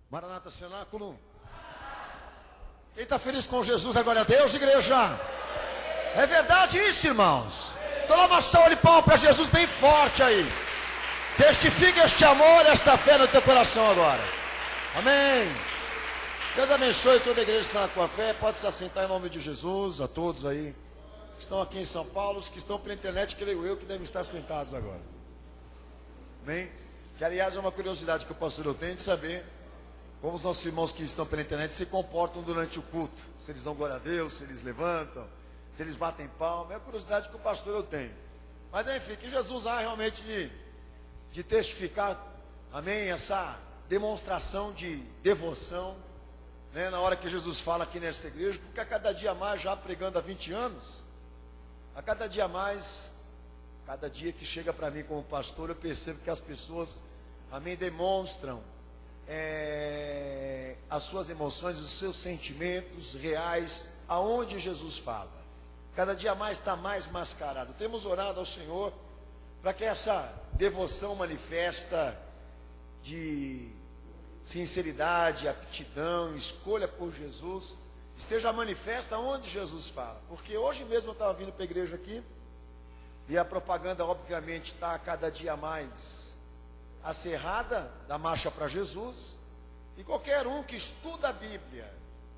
Maranata Cenáculo. Quem está feliz com Jesus, dá glória a Deus, igreja. É verdade isso, irmãos. Então dá uma salva de palmas para Jesus bem forte aí. Testifica este amor, esta fé no teu coração agora. Amém. Deus abençoe toda a igreja Sana com a fé. Pode se assentar em nome de Jesus. A todos aí que estão aqui em São Paulo, os que estão pela internet, creio eu, que devem estar sentados agora. Amém. Que aliás é uma curiosidade que o pastor eu tenho de saber como os nossos irmãos que estão pela internet se comportam durante o culto. Se eles dão glória a Deus, se eles levantam, se eles batem palma. É a curiosidade que o pastor eu tenho. Mas enfim, que Jesus há realmente de testificar, amém, essa demonstração de devoção, né, na hora que Jesus fala aqui nessa igreja, porque a cada dia mais, já pregando há 20 anos, a cada dia mais, cada dia que chega para mim como pastor, eu percebo que as pessoas, amém, demonstram as suas emoções, os seus sentimentos reais, aonde Jesus fala. Cada dia mais está mais mascarado. Temos orado ao Senhor para que essa devoção manifesta de sinceridade, aptidão, escolha por Jesus, esteja manifesta onde Jesus fala. Porque hoje mesmo eu estava vindo para a igreja aqui, e a propaganda obviamente está a cada dia mais acerrada da marcha para Jesus, e qualquer um que estuda a Bíblia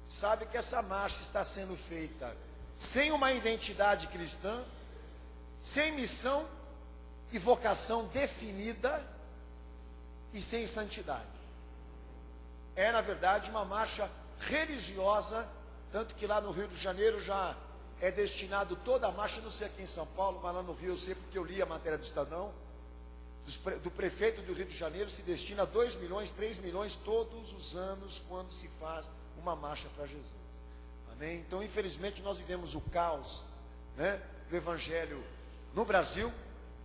sabe que essa marcha está sendo feita sem uma identidade cristã, sem missão e vocação definida e sem santidade. É na verdade uma marcha religiosa, tanto que lá no Rio de Janeiro já é destinado toda a marcha, não sei aqui em São Paulo, mas lá no Rio eu sei porque eu li a matéria do Estadão, do prefeito do Rio de Janeiro se destina 2 milhões, 3 milhões todos os anos quando se faz uma marcha para Jesus. Amém? Então infelizmente nós vivemos o caos, né, do Evangelho no Brasil.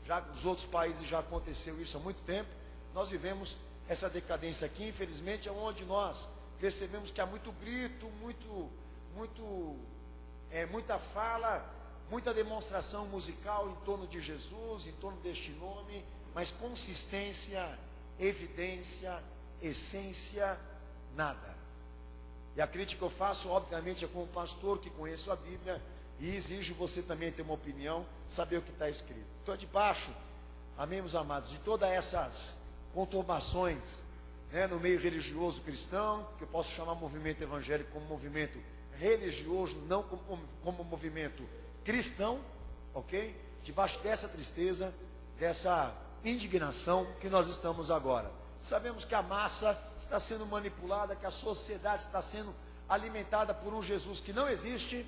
Já nos outros países já aconteceu isso há muito tempo. Nós vivemos essa decadência aqui, infelizmente, é onde nós percebemos que há muito grito, muita fala, muita demonstração musical em torno de Jesus, em torno deste nome, mas consistência, evidência, essência, nada. E a crítica que eu faço, obviamente, é como pastor que conheço a Bíblia e exijo você também ter uma opinião, saber o que está escrito. Estou debaixo, amém, meus amados, de todas essas conturbações, né, no meio religioso cristão, que eu posso chamar movimento evangélico como movimento religioso, não como movimento cristão, ok? Debaixo dessa tristeza, dessa indignação que nós estamos agora. Sabemos que a massa está sendo manipulada, que a sociedade está sendo alimentada por um Jesus que não existe,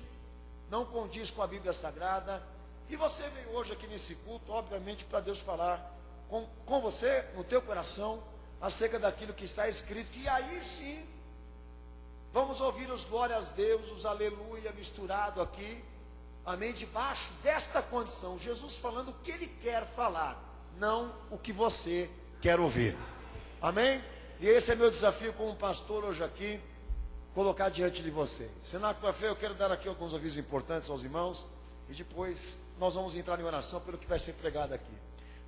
não condiz com a Bíblia Sagrada. E você veio hoje aqui nesse culto, obviamente, para Deus falar com você, no teu coração, acerca daquilo que está escrito, que aí sim, vamos ouvir os glórias a Deus, os aleluia misturado aqui, amém, debaixo desta condição, Jesus falando o que Ele quer falar, não o que você quer ouvir, amém? E esse é meu desafio como pastor hoje aqui, colocar diante de vocês. Cenáculo da Fé, eu quero dar aqui alguns avisos importantes aos irmãos, e depois nós vamos entrar em oração pelo que vai ser pregado aqui.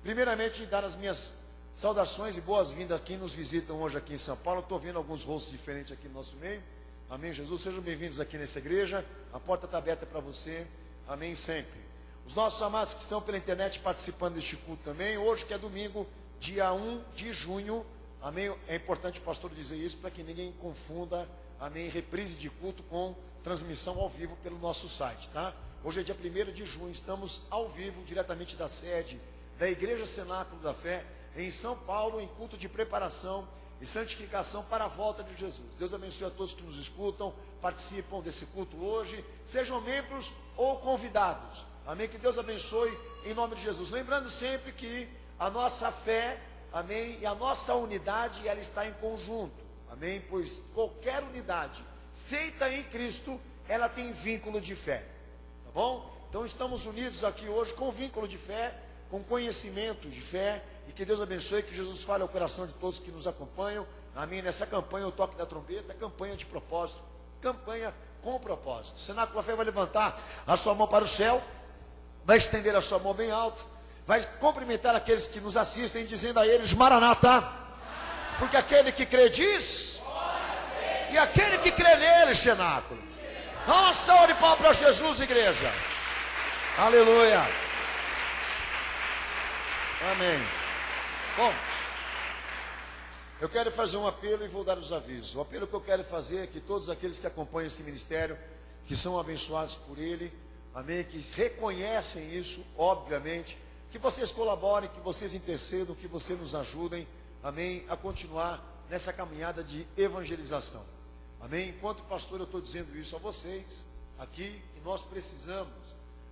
Primeiramente, dar as minhas saudações e boas-vindas a quem nos visitam hoje aqui em São Paulo. Estou vendo alguns rostos diferentes aqui no nosso meio. Amém, Jesus. Sejam bem-vindos aqui nessa igreja. A porta está aberta para você. Amém, sempre. Os nossos amados que estão pela internet participando deste culto também. Hoje que é domingo, dia 1 de junho. Amém. É importante o pastor dizer isso para que ninguém confunda, amém, reprise de culto com transmissão ao vivo pelo nosso site, tá? Hoje é dia 1º de junho. Estamos ao vivo, diretamente da sede da Igreja Cenáculo da Fé, em São Paulo, em culto de preparação e santificação para a volta de Jesus. Deus abençoe a todos que nos escutam, participam desse culto hoje, sejam membros ou convidados. Amém? Que Deus abençoe em nome de Jesus. Lembrando sempre que a nossa fé, amém, e a nossa unidade, ela está em conjunto. Amém? Pois qualquer unidade feita em Cristo, ela tem vínculo de fé. Tá bom? Então estamos unidos aqui hoje com vínculo de fé, com conhecimento de fé, e que Deus abençoe, que Jesus fale ao coração de todos que nos acompanham. Amém? Nessa campanha, o toque da trombeta, campanha de propósito, campanha com propósito. O Cenáculo da Fé vai levantar a sua mão para o céu, vai estender a sua mão bem alto, vai cumprimentar aqueles que nos assistem, dizendo a eles: Maranata, porque aquele que crê diz, E aquele que crê nele, cenáculo. Dá uma salva de palmas para Jesus, igreja. Aleluia. Amém. Bom, eu quero fazer um apelo e vou dar os avisos. O apelo que eu quero fazer é que todos aqueles que acompanham esse ministério, que são abençoados por ele, amém, que reconhecem isso, obviamente, que vocês colaborem, que vocês intercedam, que vocês nos ajudem, amém, a continuar nessa caminhada de evangelização. Amém? Enquanto pastor, eu estou dizendo isso a vocês, aqui, que nós precisamos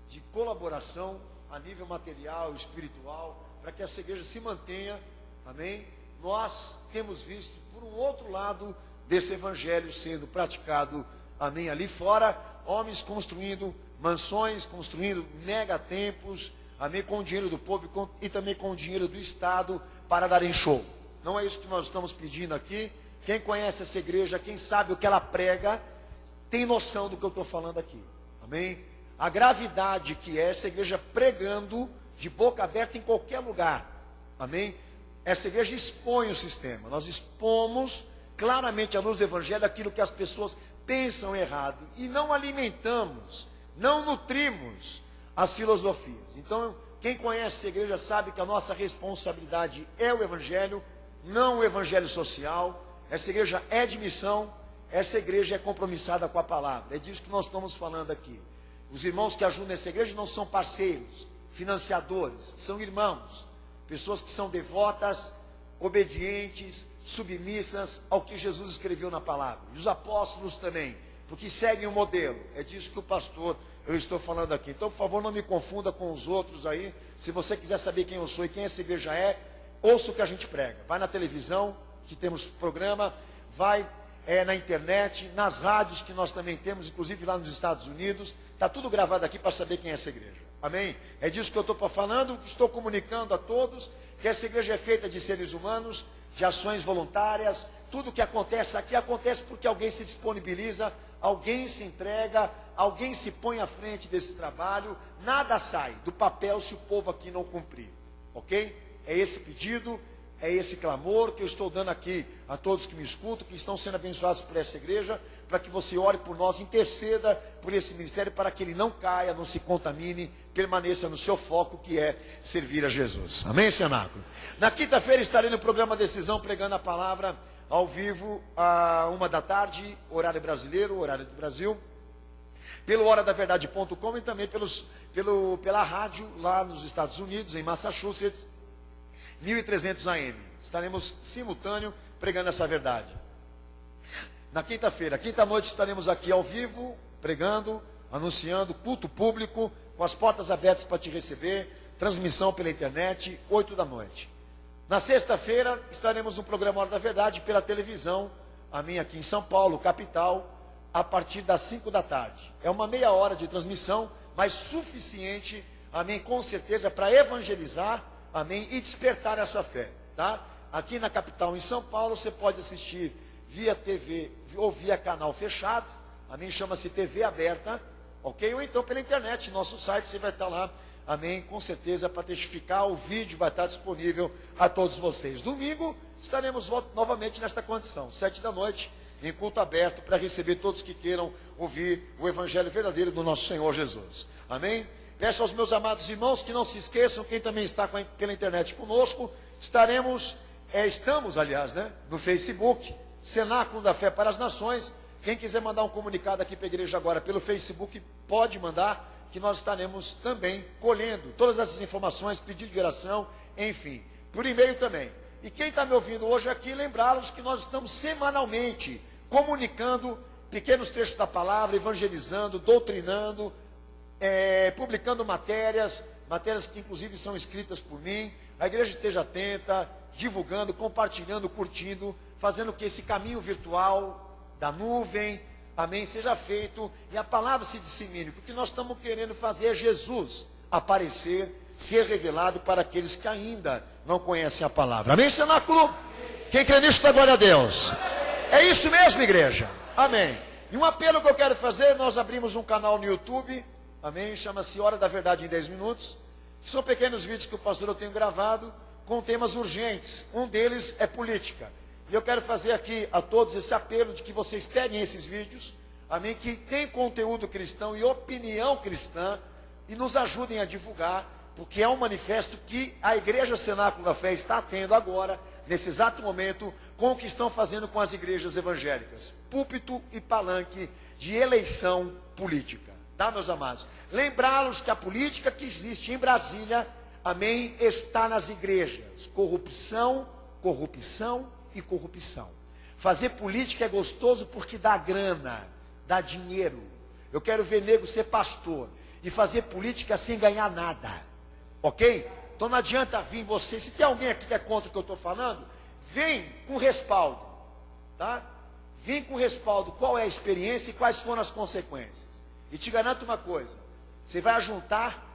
de colaboração a nível material, espiritual, para que essa igreja se mantenha, amém? Nós temos visto por um outro lado desse evangelho sendo praticado, amém, ali fora, homens construindo mansões, construindo megatemplos, amém, com o dinheiro do povo e também com o dinheiro do Estado para darem show. Não é isso que nós estamos pedindo aqui. Quem conhece essa igreja, quem sabe o que ela prega, tem noção do que eu estou falando aqui, amém? A gravidade que é essa igreja pregando de boca aberta em qualquer lugar, amém? Essa igreja expõe o sistema, nós expomos claramente à luz do evangelho aquilo que as pessoas pensam errado e não alimentamos, não nutrimos as filosofias. Então, quem conhece essa igreja sabe que a nossa responsabilidade é o evangelho, não o evangelho social. Essa igreja é de missão, essa igreja é compromissada com a palavra, é disso que nós estamos falando aqui. Os irmãos que ajudam essa igreja não são parceiros, financiadores, são irmãos, pessoas que são devotas, obedientes, submissas ao que Jesus escreveu na palavra. E os apóstolos também, porque seguem o modelo. É disso que o pastor, eu estou falando aqui. Então, por favor, não me confunda com os outros aí. Se você quiser saber quem eu sou e quem essa igreja é, ouça o que a gente prega. Vai na televisão, que temos programa, vai na internet, nas rádios que nós também temos, inclusive lá nos Estados Unidos. Está tudo gravado aqui para saber quem é essa igreja. Amém? É disso que eu estou falando. Estou comunicando a todos que essa igreja é feita de seres humanos, de ações voluntárias. Tudo que acontece aqui acontece porque alguém se disponibiliza, alguém se entrega, alguém se põe à frente desse trabalho. Nada sai do papel se o povo aqui não cumprir. Ok? É esse pedido, é esse clamor que eu estou dando aqui a todos que me escutam, que estão sendo abençoados por essa igreja, para que você ore por nós, interceda por esse ministério, para que ele não caia, não se contamine, permaneça no seu foco, que é servir a Jesus. Amém, cenáculo? Na quinta-feira estarei no programa Decisão, pregando a palavra ao vivo, à 13h, horário brasileiro, horário do Brasil, pelo horadaverdade.com e também pela rádio lá nos Estados Unidos, em Massachusetts, 1300 AM. Estaremos simultâneo pregando essa verdade. Na quinta-feira, quinta-noite, estaremos aqui ao vivo, pregando, anunciando, culto público, com as portas abertas para te receber, transmissão pela internet, 8 da noite. Na sexta-feira, estaremos no programa Hora da Verdade pela televisão, a minha aqui em São Paulo, capital, a partir das 5 da tarde. É uma meia hora de transmissão, mas suficiente, amém, com certeza, para evangelizar, amém, e despertar essa fé, tá? Aqui na capital, em São Paulo, você pode assistir via TV ou via canal fechado, amém, chama-se TV aberta, ok? Ou então pela internet, nosso site, você vai estar lá, amém, com certeza, para testificar, o vídeo vai estar disponível a todos vocês. Domingo, estaremos novamente nesta condição, 7 da noite, em culto aberto, para receber todos que queiram ouvir o evangelho verdadeiro do nosso Senhor Jesus, amém? Peço aos meus amados irmãos que não se esqueçam, quem também está pela internet conosco, estamos, aliás, né, no Facebook, Cenáculo da Fé para as Nações. Quem quiser mandar um comunicado aqui para a igreja agora pelo Facebook, pode mandar, que nós estaremos também colhendo todas essas informações, pedido de oração, enfim, por e-mail também. E quem está me ouvindo hoje aqui, lembrá-los que nós estamos semanalmente comunicando pequenos trechos da palavra, evangelizando, doutrinando, publicando matérias que inclusive são escritas por mim. A igreja esteja atenta, divulgando, compartilhando, curtindo, fazendo que esse caminho virtual da nuvem, amém, seja feito e a palavra se dissemine, porque nós estamos querendo fazer Jesus aparecer, ser revelado para aqueles que ainda não conhecem a palavra. Amém, cenáculo? Quem crê nisso, dá glória a Deus. É isso mesmo, igreja. Amém. E um apelo que eu quero fazer, nós abrimos um canal no YouTube, amém, chama-se Hora da Verdade em 10 minutos, que são pequenos vídeos que o pastor eu tenho gravado, com temas urgentes. Um deles é política. E eu quero fazer aqui a todos esse apelo de que vocês peguem esses vídeos, amém, que tem conteúdo cristão e opinião cristã, e nos ajudem a divulgar, porque é um manifesto que a Igreja Cenáculo da Fé está tendo agora, nesse exato momento, com o que estão fazendo com as igrejas evangélicas. Púlpito e palanque de eleição política. Tá, meus amados? Lembrá-los que a política que existe em Brasília, amém, está nas igrejas. Corrupção, corrupção e corrupção. Fazer política é gostoso porque dá grana, dá dinheiro. Eu quero ver nego ser pastor e fazer política sem ganhar nada. Ok? Então não adianta vir você. Se tem alguém aqui que é contra o que eu estou falando, vem com respaldo. Tá? Vem com respaldo. Qual é a experiência e quais foram as consequências. E te garanto uma coisa. Você vai juntar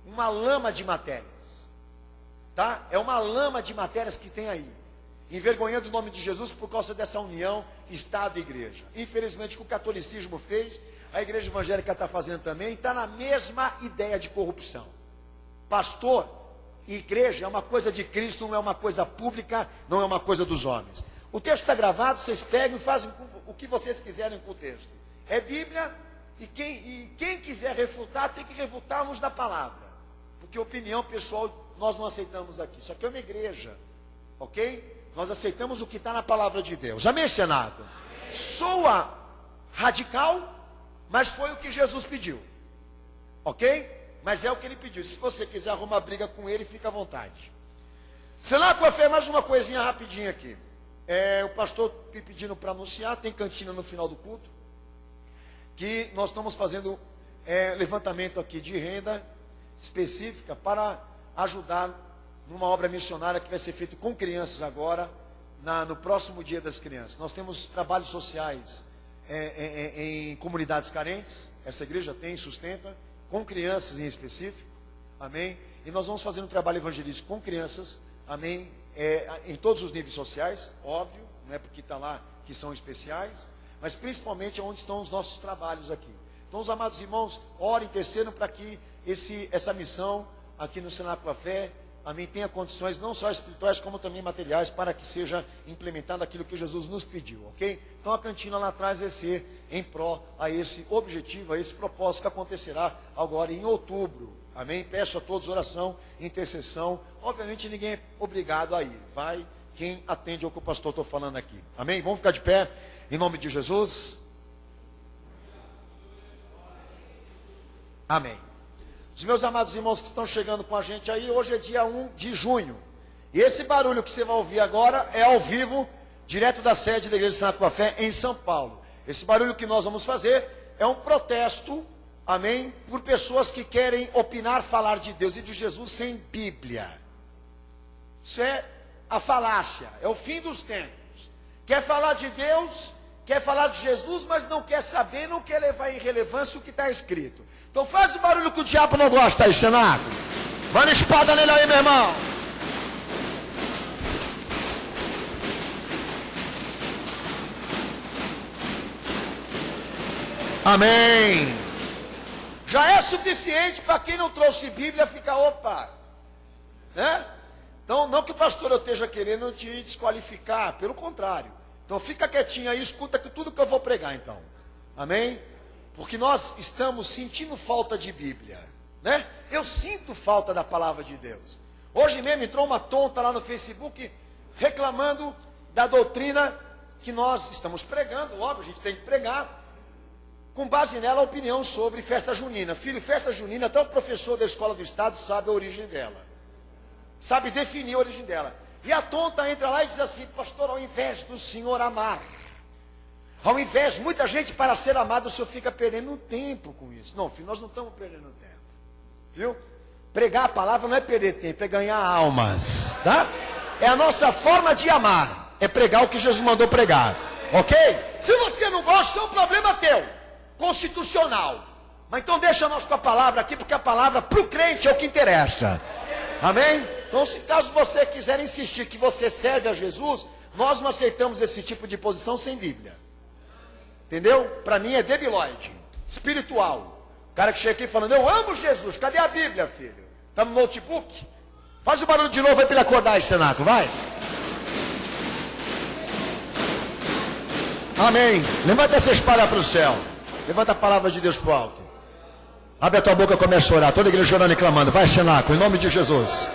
uma lama de matérias. Tá? É uma lama de matérias que tem aí. Envergonhando o nome de Jesus por causa dessa união Estado e Igreja. Infelizmente o que o catolicismo fez, a Igreja Evangélica está fazendo também, está na mesma ideia de corrupção. Pastor e igreja é uma coisa de Cristo, não é uma coisa pública, não é uma coisa dos homens. O texto está gravado, vocês pegam e fazem o que vocês quiserem com o texto. É Bíblia, e quem quiser refutar, tem que refutar-nos da palavra. Porque opinião pessoal nós não aceitamos aqui. Isso aqui é uma igreja, ok? Nós aceitamos o que está na palavra de Deus. Amém, Senado? Amém. Soa radical, mas foi o que Jesus pediu. Ok? Mas é o que ele pediu. Se você quiser arrumar briga com ele, fica à vontade. Cenáculo da Fé, mais uma coisinha rapidinha aqui. O pastor me pedindo para anunciar, tem cantina no final do culto, que nós estamos fazendo levantamento aqui de renda específica para ajudar numa obra missionária que vai ser feita com crianças agora, no próximo Dia das Crianças. Nós temos trabalhos sociais em comunidades carentes, essa igreja tem, sustenta, com crianças em específico, amém? E nós vamos fazer um trabalho evangelístico com crianças, amém? Em todos os níveis sociais, óbvio, não é porque está lá que são especiais, mas principalmente onde estão os nossos trabalhos aqui. Então, os amados irmãos, orem, intercedam para que essa missão aqui no Cenáculo da Fé, amém, tenha condições não só espirituais como também materiais para que seja implementado aquilo que Jesus nos pediu, ok? Então a cantina lá atrás vai ser em pró a esse objetivo, a esse propósito que acontecerá agora em outubro, amém? Peço a todos oração, intercessão, obviamente ninguém é obrigado a ir, vai quem atende ao que o pastor está falando aqui, amém? Vamos ficar de pé, em nome de Jesus, amém. Os meus amados irmãos que estão chegando com a gente aí, hoje é dia 1 de junho. E esse barulho que você vai ouvir agora é ao vivo, direto da sede da Igreja Cenáculo da Fé em São Paulo. Esse barulho que nós vamos fazer é um protesto, amém, por pessoas que querem opinar, falar de Deus e de Jesus sem Bíblia. Isso é a falácia, é o fim dos tempos. Quer falar de Deus, quer falar de Jesus, mas não quer saber, não quer levar em relevância o que está escrito. Então faz o barulho que o diabo não gosta aí, Cenáculo. Manda espada nele aí, meu irmão. Amém. Já é suficiente para quem não trouxe Bíblia ficar, opa, né? Então não que o pastor eu esteja querendo te desqualificar, pelo contrário. Então fica quietinho aí, escuta tudo que eu vou pregar então. Amém? Porque nós estamos sentindo falta de Bíblia, né? Eu sinto falta da palavra de Deus. Hoje mesmo entrou uma tonta lá no Facebook reclamando da doutrina que nós estamos pregando. Óbvio, a gente tem que pregar com base nela a opinião sobre festa junina. Filho, festa junina, até o professor da escola do estado sabe a origem dela, sabe definir a origem dela. E a tonta entra lá e diz assim: pastor, ao invés do senhor amar, ao invés, muita gente para ser amado, o senhor fica perdendo tempo com isso. Não, filho, nós não estamos perdendo tempo. Viu? Pregar a palavra não é perder tempo, é ganhar almas. Tá? É a nossa forma de amar. É pregar o que Jesus mandou pregar. Ok? Se você não gosta, é um problema teu. Constitucional. Mas então deixa nós com a palavra aqui, porque a palavra para o crente é o que interessa. Amém? Então, se caso você quiser insistir que você serve a Jesus, nós não aceitamos esse tipo de posição sem Bíblia. Entendeu? Para mim é debilóide, espiritual. O cara que chega aqui falando, eu amo Jesus, cadê a Bíblia, filho? Está no notebook? Faz o barulho de novo aí para ele acordar aí, Cenáculo, vai. Amém. Levanta essa espada para o céu. Levanta a palavra de Deus para o alto. Abre a tua boca e começa a orar. Toda a igreja orando e clamando. Vai, cenáculo, em nome de Jesus.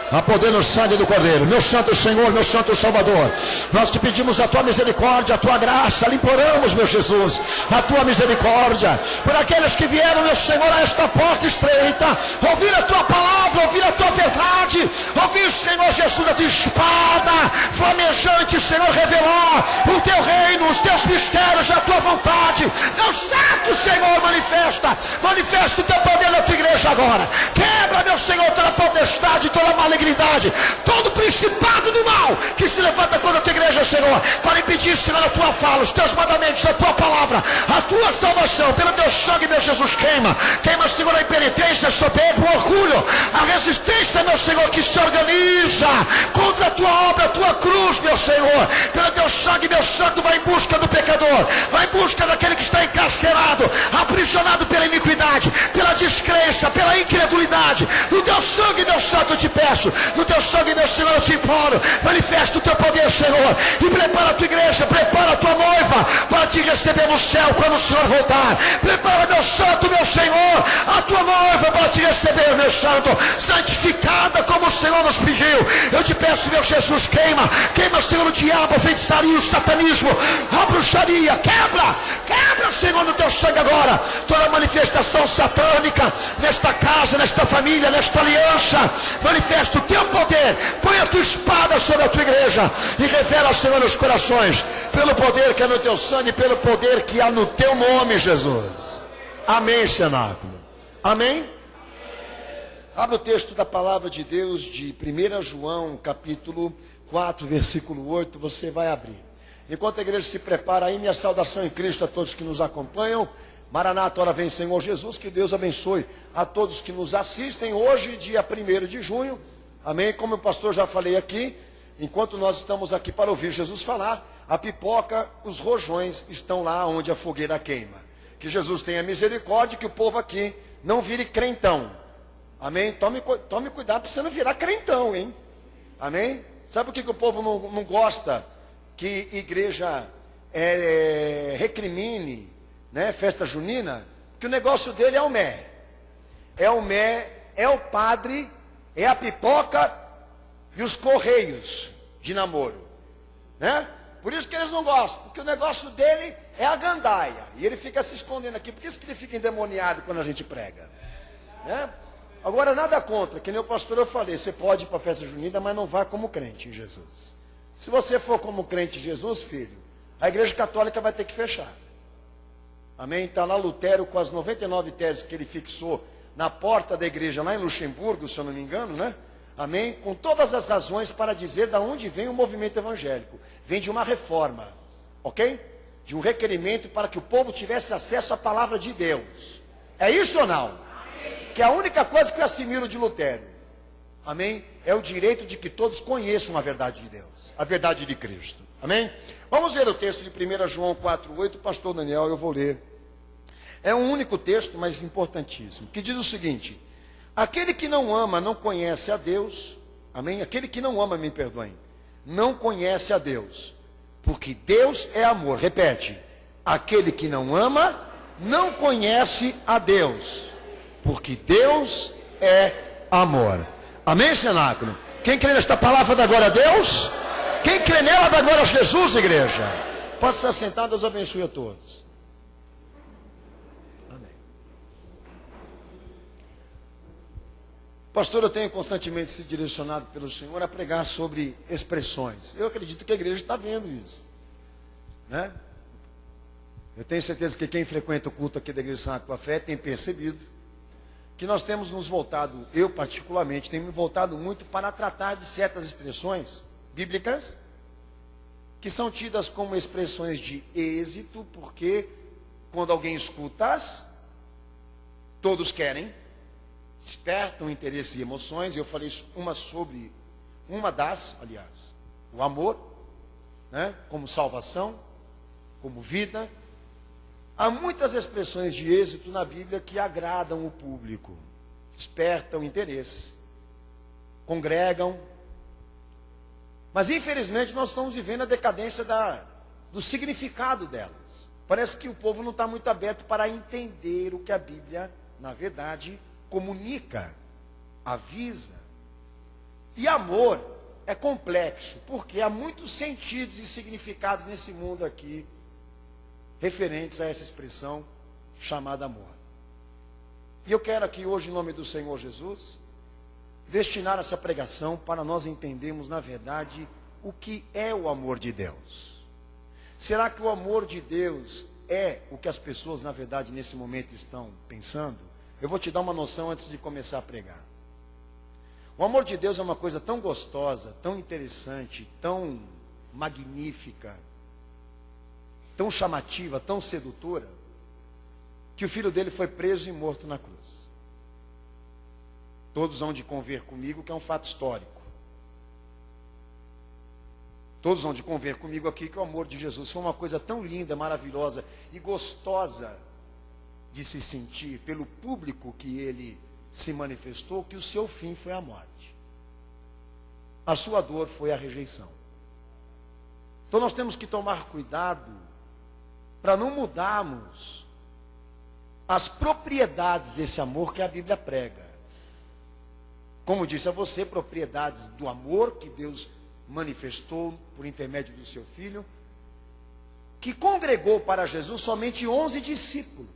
A poder no sangue do Cordeiro. Meu santo Senhor, meu santo Salvador, nós te pedimos a tua misericórdia, a tua graça, lhe imploramos, meu Jesus, a tua misericórdia, por aqueles que vieram, meu Senhor, a esta porta estreita, ouvir a tua palavra, ouvir a tua verdade, ouvir, Senhor Jesus, a tua espada flamejante, Senhor, revelar o teu reino, os teus mistérios, a tua vontade. Deus santo, Senhor, manifesta o teu poder na tua igreja agora. Quebra, meu Senhor, toda potestade, toda malignidade, todo principado do mal que se levanta contra a tua igreja, Senhor, para impedir, Senhor, a tua fala, os teus mandamentos, a tua palavra, a tua salvação. Pelo teu sangue, meu Jesus, queima, Senhor, a impenitência, a soberba, o orgulho, a resistência, meu Senhor, que se organiza contra a tua obra, a tua cruz, meu Senhor. Pelo teu sangue, meu santo, vai em busca do pecador, vai em busca daquele que está encarcerado, aprisionado pela iniquidade, pela descrença, pela incredulidade. No teu sangue, meu santo, eu te peço, no teu sangue, meu Senhor, eu te imploro, manifesta o teu poder, Senhor, e prepara a tua igreja, prepara a tua noiva, para te receber no céu, quando o Senhor voltar. Prepara, meu santo, meu Senhor, a tua noiva, para te receber, meu santo, santificada, como o Senhor nos pediu. Eu te peço, meu Jesus, queima, Senhor, o diabo, a feitiçaria, o satanismo, a bruxaria, quebra, Senhor, no teu sangue agora, toda manifestação satânica, nesta casa, nesta família, nesta aliança. Manifesta o teu poder, põe a tua espada sobre a tua igreja e revela, Senhor, nos corações, pelo poder que há no teu sangue, pelo poder que há no teu nome, Jesus. Amém, cenáculo. Amém? Abre o texto da palavra de Deus de 1 João, capítulo 4, versículo 8, você vai abrir. Enquanto a igreja se prepara aí, minha saudação em Cristo a todos que nos acompanham. Maranata, ora vem, Senhor Jesus. Que Deus abençoe a todos que nos assistem hoje, dia 1º de junho, amém? Como o pastor já falei aqui, enquanto nós estamos aqui para ouvir Jesus falar, a pipoca, os rojões estão lá onde a fogueira queima. Que Jesus tenha misericórdia, que o povo aqui não vire crentão, amém? Tome cuidado para você não virar crentão, hein? Amém? Sabe por que o povo não gosta que igreja recrimine, né, festa junina? Porque o negócio dele é o mé, é o padre, é a pipoca e os correios de namoro, né? Por isso que eles não gostam, porque o negócio dele é a gandaia, e ele fica se escondendo aqui. Por isso que ele fica endemoniado quando a gente prega, né? Agora, nada contra, que nem o pastor eu falei, você pode ir para a festa junina, mas não vá como crente em Jesus. Se você for como crente em Jesus, filho, a igreja católica vai ter que fechar. Amém? Está lá Lutero com as 99 teses que ele fixou na porta da igreja lá em Luxemburgo, se eu não me engano, né? Amém? Com todas as razões para dizer de onde vem o movimento evangélico. Vem de uma reforma, ok? De um requerimento para que o povo tivesse acesso à palavra de Deus. É isso ou não? Amém. Que é a única coisa que eu assimilo de Lutero. Amém? É o direito de que todos conheçam a verdade de Deus, a verdade de Cristo. Amém? Vamos ver o texto de 1 João 4,8, pastor Daniel, eu vou ler. É um único texto, mas importantíssimo, que diz o seguinte: aquele que não ama não conhece a Deus. Amém? Aquele que não ama, me perdoem, não conhece a Deus, porque Deus é amor. Repete: aquele que não ama não conhece a Deus, porque Deus é amor. Amém, cenáculo? Quem crê nesta palavra dá glória a Deus? Quem crê nela dá glória a Jesus, igreja. Pode se assentar, Deus abençoe a todos. Amém. Pastor, eu tenho constantemente sido direcionado pelo Senhor a pregar sobre expressões. Eu acredito que a igreja está vendo isso, né? Eu tenho certeza que quem frequenta o culto aqui da Igreja Santa com a Fé tem percebido que nós temos nos voltado, eu particularmente, tenho me voltado muito para tratar de certas expressões bíblicas que são tidas como expressões de êxito, porque quando alguém escuta-as, todos querem, despertam interesse e emoções. Eu falei aliás, o amor, né, como salvação, como vida. Há muitas expressões de êxito na Bíblia que agradam o público, despertam interesse, congregam. Mas infelizmente nós estamos vivendo a decadência do significado delas. Parece que o povo não está muito aberto para entender o que a Bíblia, na verdade, comunica, avisa. E amor é complexo, porque há muitos sentidos e significados nesse mundo aqui, referentes a essa expressão chamada amor. E eu quero aqui hoje, em nome do Senhor Jesus, destinar essa pregação para nós entendermos, na verdade, o que é o amor de Deus. Será que o amor de Deus é o que as pessoas, na verdade, nesse momento estão pensando? Eu vou te dar uma noção antes de começar a pregar. O amor de Deus é uma coisa tão gostosa, tão interessante, tão magnífica, tão chamativa, tão sedutora, que o filho dele foi preso e morto na cruz. Todos hão de conver comigo que é um fato histórico. Todos hão de conver comigo aqui que o amor de Jesus foi uma coisa tão linda, maravilhosa e gostosa de se sentir pelo público que ele se manifestou, que o seu fim foi a morte. A sua dor foi a rejeição. Então nós temos que tomar cuidado para não mudarmos as propriedades desse amor que a Bíblia prega. Como disse a você, propriedades do amor que Deus manifestou por intermédio do seu Filho, que congregou para Jesus somente 11 discípulos.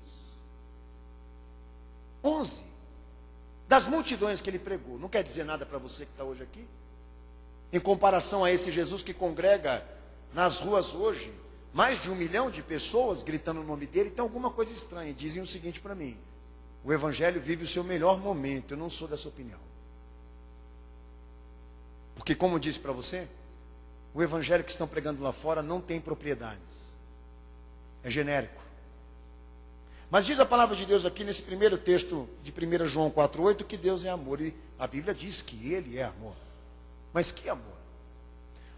11. Das multidões que ele pregou. Não quer dizer nada para você que está hoje aqui? Em comparação a esse Jesus que congrega nas ruas hoje, mais de 1 milhão de pessoas gritando o nome dele, tem alguma coisa estranha. Dizem o seguinte para mim: o Evangelho vive o seu melhor momento. Eu não sou dessa opinião. Porque, como eu disse para você, o Evangelho que estão pregando lá fora não tem propriedades. É genérico. Mas diz a palavra de Deus aqui nesse primeiro texto de 1 João 4,8 que Deus é amor. E a Bíblia diz que Ele é amor. Mas que amor?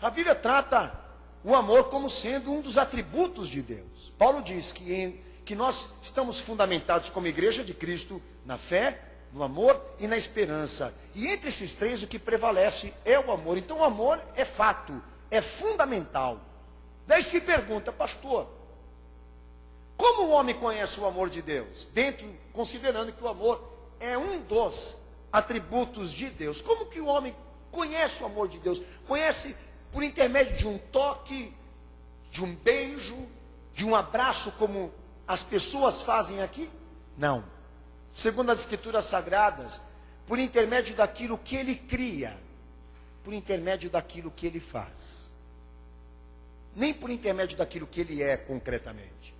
A Bíblia trata o amor como sendo um dos atributos de Deus. Paulo diz que nós estamos fundamentados como igreja de Cristo na fé, no amor e na esperança. E entre esses três o que prevalece é o amor. Então o amor é fato, é fundamental. Daí se pergunta, pastor, como o homem conhece o amor de Deus? Considerando que o amor é um dos atributos de Deus. Como que o homem conhece o amor de Deus? Conhece por intermédio de um toque, de um beijo, de um abraço, como as pessoas fazem aqui? Não. Segundo as Escrituras Sagradas, por intermédio daquilo que ele cria, por intermédio daquilo que ele faz. Nem por intermédio daquilo que ele é concretamente,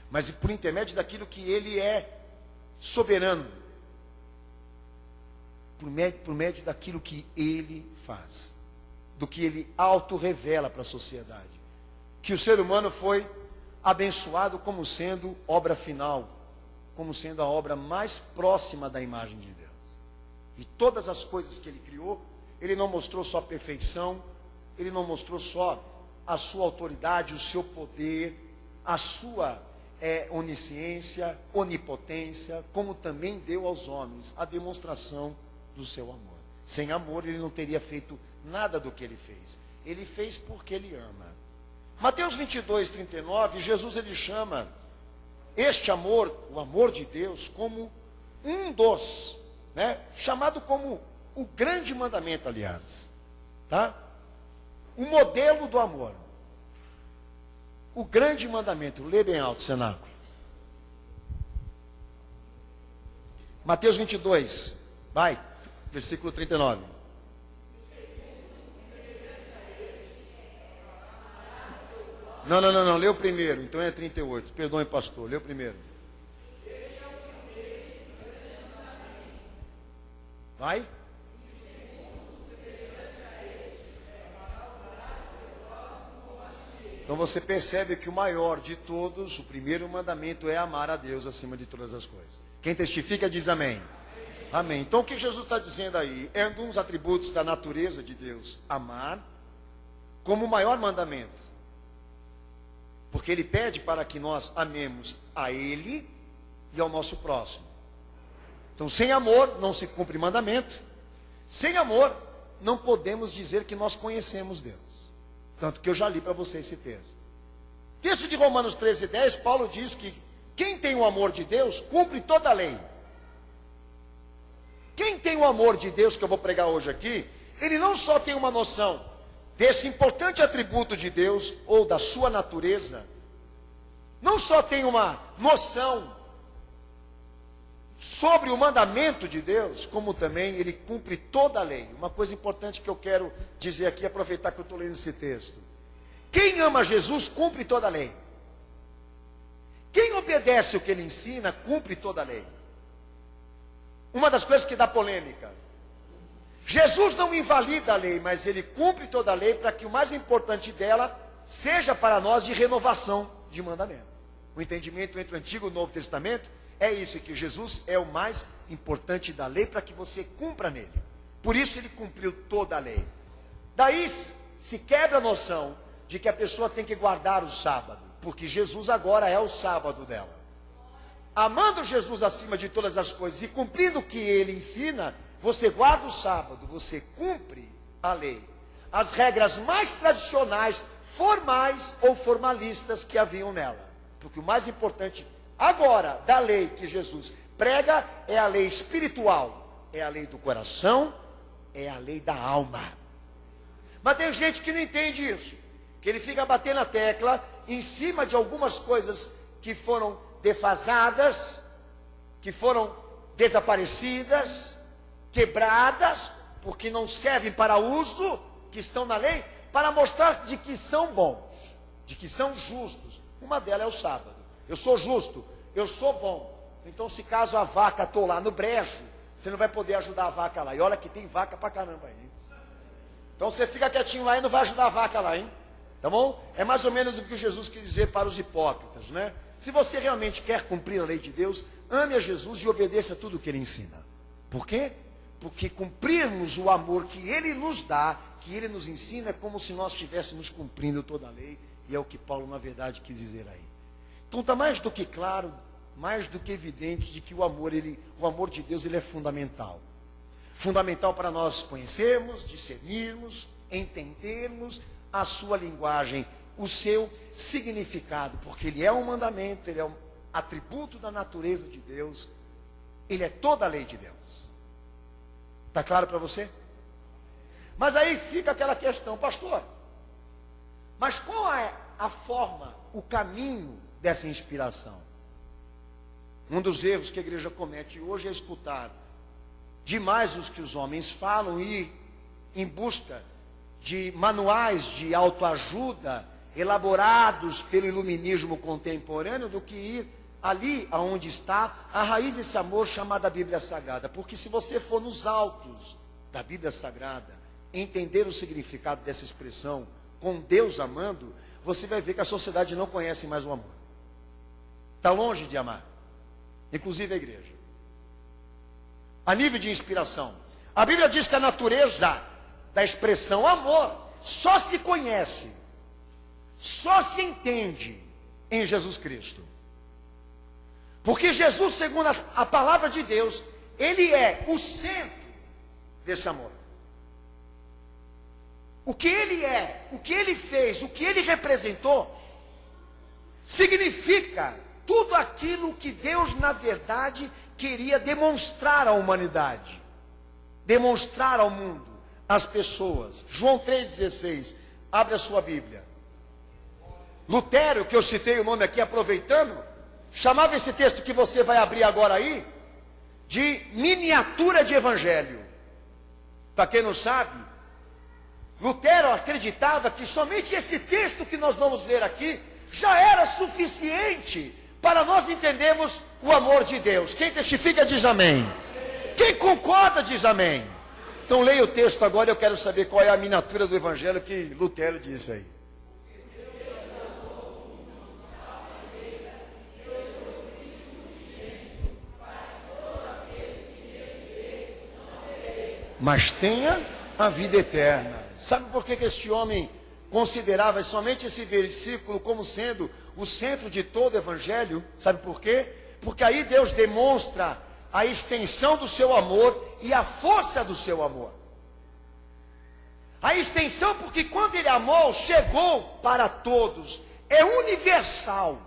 mas por intermédio daquilo que ele é soberano. Por médio daquilo que ele faz, do que ele auto-revela para a sociedade. Que o ser humano foi abençoado como sendo obra final, como sendo a obra mais próxima da imagem de Deus. E todas as coisas que ele criou, ele não mostrou só perfeição, ele não mostrou só a sua autoridade, o seu poder, a sua onisciência, onipotência, como também deu aos homens a demonstração do seu amor. Sem amor ele não teria feito nada do que ele fez. Ele fez porque ele ama. Mateus 22:39, Jesus ele chama este amor, o amor de Deus, como um dos, chamado como o grande mandamento, aliás, tá? O modelo do amor. O grande mandamento. Lê bem alto, cenáculo. Mateus 22, vai, versículo 39. Não, lê o primeiro, então é 38. Perdoe, pastor, lê o primeiro. Vai. Então você percebe que o maior de todos, o primeiro mandamento é amar a Deus acima de todas as coisas. Quem testifica diz amém. Amém. Então o que Jesus está dizendo aí? É um dos atributos da natureza de Deus, amar, como o maior mandamento. Porque Ele pede para que nós amemos a Ele e ao nosso próximo. Então sem amor não se cumpre mandamento. Sem amor não podemos dizer que nós conhecemos Deus. Tanto que eu já li para você esse texto. Texto de Romanos 13:10, Paulo diz que quem tem o amor de Deus, cumpre toda a lei. Quem tem o amor de Deus, que eu vou pregar hoje aqui, ele não só tem uma noção desse importante atributo de Deus, ou da sua natureza, não só tem uma noção sobre o mandamento de Deus, como também ele cumpre toda a lei. Uma coisa importante que eu quero dizer aqui, aproveitar que eu estou lendo esse texto. Quem ama Jesus, cumpre toda a lei. Quem obedece o que ele ensina, cumpre toda a lei. Uma das coisas que dá polêmica. Jesus não invalida a lei, mas ele cumpre toda a lei para que o mais importante dela seja para nós de renovação de mandamento. O entendimento entre o Antigo e o Novo Testamento é isso, que Jesus é o mais importante da lei para que você cumpra nele. Por isso ele cumpriu toda a lei. Daí se quebra a noção de que a pessoa tem que guardar o sábado, porque Jesus agora é o sábado dela. Amando Jesus acima de todas as coisas e cumprindo o que ele ensina, você guarda o sábado, você cumpre a lei. As regras mais tradicionais, formais ou formalistas que haviam nela. Porque o mais importante agora da lei que Jesus prega é a lei espiritual, é a lei do coração, é a lei da alma. Mas tem gente que não entende isso, que ele fica batendo a tecla em cima de algumas coisas que foram defasadas, que foram desaparecidas, quebradas, porque não servem para uso, que estão na lei, para mostrar de que são bons, de que são justos. Uma delas é o sábado. Eu sou justo, eu sou bom. Então, se caso a vaca atolar no brejo, você não vai poder ajudar a vaca lá. E olha que tem vaca pra caramba aí, hein? Então você fica quietinho lá e não vai ajudar a vaca lá, hein? Tá bom? É mais ou menos o que Jesus quis dizer para os hipócritas, né? Se você realmente quer cumprir a lei de Deus, ame a Jesus e obedeça a tudo que ele ensina. Por quê? Porque cumprirmos o amor que ele nos dá, que ele nos ensina, é como se nós estivéssemos cumprindo toda a lei. E é o que Paulo, na verdade, quis dizer aí. Então está mais do que claro, mais do que evidente, de que o amor de Deus, ele é fundamental. Fundamental para nós conhecermos, discernirmos, entendermos a sua linguagem, o seu significado, porque ele é um mandamento, ele é um atributo da natureza de Deus, ele é toda a lei de Deus. Está claro para você? Mas aí fica aquela questão, pastor, mas qual é a forma, o caminho dessa inspiração? Um dos erros que a igreja comete hoje é escutar demais os que os homens falam e ir em busca de manuais de autoajuda elaborados pelo iluminismo contemporâneo, do que ir ali aonde está a raiz desse amor chamada Bíblia Sagrada. Porque se você for nos autos da Bíblia Sagrada, entender o significado dessa expressão, com Deus amando, você vai ver que a sociedade não conhece mais o amor. Está longe de amar, inclusive a igreja. A nível de inspiração, a Bíblia diz que a natureza da expressão amor só se conhece, só se entende em Jesus Cristo. Porque Jesus, segundo a palavra de Deus, ele é o centro desse amor. O que ele é, o que ele fez, o que ele representou, significa tudo aquilo que Deus, na verdade, queria demonstrar à humanidade, demonstrar ao mundo, às pessoas. João 3,16, abre a sua Bíblia. Lutero, que eu citei o nome aqui aproveitando, chamava esse texto que você vai abrir agora aí, de miniatura de evangelho. Para quem não sabe, Lutero acreditava que somente esse texto que nós vamos ler aqui já era suficiente para nós entendermos o amor de Deus. Quem testifica diz amém. Quem concorda diz amém. Então leia o texto agora, eu quero saber qual é a miniatura do evangelho que Lutero disse aí. Mas tenha a vida eterna. Sabe por que este homem considerava somente esse versículo como sendo o centro de todo o evangelho? Sabe por quê? Porque aí Deus demonstra a extensão do seu amor e a força do seu amor. A extensão, porque quando ele amou, chegou para todos. é universal.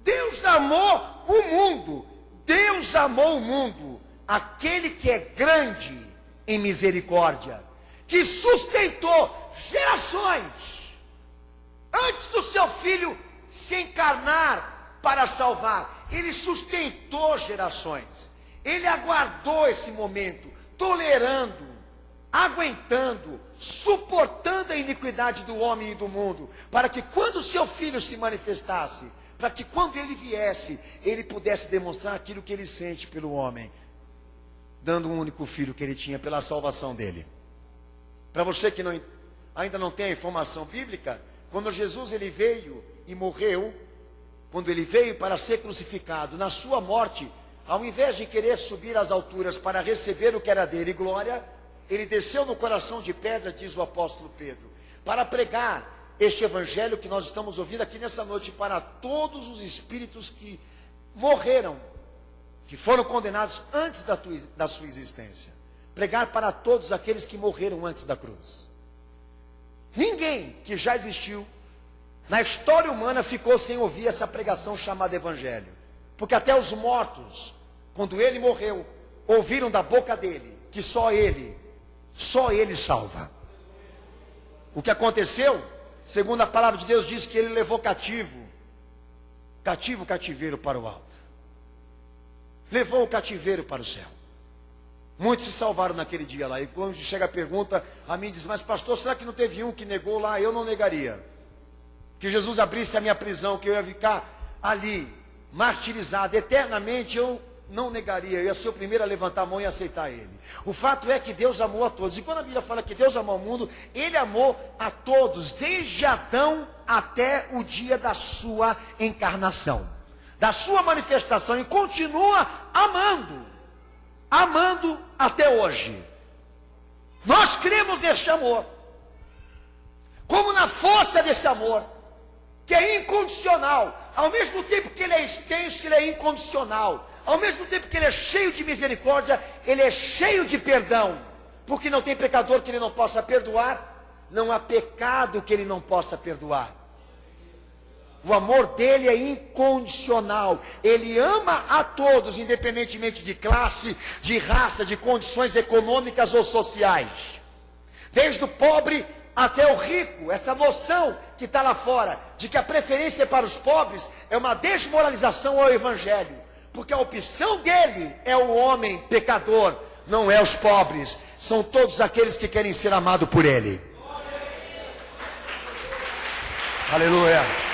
Deus amou o mundo. Deus amou o mundo. Aquele que é grande em misericórdia, que sustentou gerações antes do seu filho se encarnar para salvar. Ele sustentou gerações. Ele aguardou esse momento, tolerando, aguentando, suportando a iniquidade do homem e do mundo, para que quando o seu filho se manifestasse, para que quando ele viesse, ele pudesse demonstrar aquilo que ele sente pelo homem, dando um único filho que ele tinha pela salvação dele. Para você que ainda não tem a informação bíblica, quando Jesus ele veio e morreu, quando ele veio para ser crucificado, na sua morte, ao invés de querer subir às alturas para receber o que era dele, glória, ele desceu no coração de pedra, diz o apóstolo Pedro, para pregar este evangelho que nós estamos ouvindo aqui nessa noite para todos os espíritos que morreram, que foram condenados antes da sua existência. Pregar para todos aqueles que morreram antes da cruz. Ninguém que já existiu na história humana ficou sem ouvir essa pregação chamada evangelho. Porque até os mortos, quando ele morreu, ouviram da boca dele que só ele salva. O que aconteceu, segundo a palavra de Deus, diz que ele levou cativo o cativeiro para o alto. Levou o cativeiro para o céu. Muitos se salvaram naquele dia lá. E quando chega a pergunta, a mim diz, mas pastor, será que não teve um que negou lá? Eu não negaria. Que Jesus abrisse a minha prisão, que eu ia ficar ali, martirizado eternamente, eu não negaria. Eu ia ser o primeiro a levantar a mão e aceitar ele. O fato é que Deus amou a todos. E quando a Bíblia fala que Deus amou o mundo, ele amou a todos, desde Adão até o dia da sua encarnação, da sua manifestação, e continua amando até hoje. Nós cremos neste amor, como na força desse amor, que é incondicional. Ao mesmo tempo que ele é extenso, ele é incondicional. Ao mesmo tempo que ele é cheio de misericórdia, ele é cheio de perdão. Porque não tem pecador que ele não possa perdoar, não há pecado que ele não possa perdoar. O amor dele é incondicional. Ele ama a todos, independentemente de classe, de raça, de condições econômicas ou sociais. Desde o pobre até o rico. Essa noção que está lá fora, de que a preferência para os pobres é uma desmoralização ao evangelho. Porque a opção dele é o homem pecador, não é os pobres. São todos aqueles que querem ser amados por ele. Aleluia.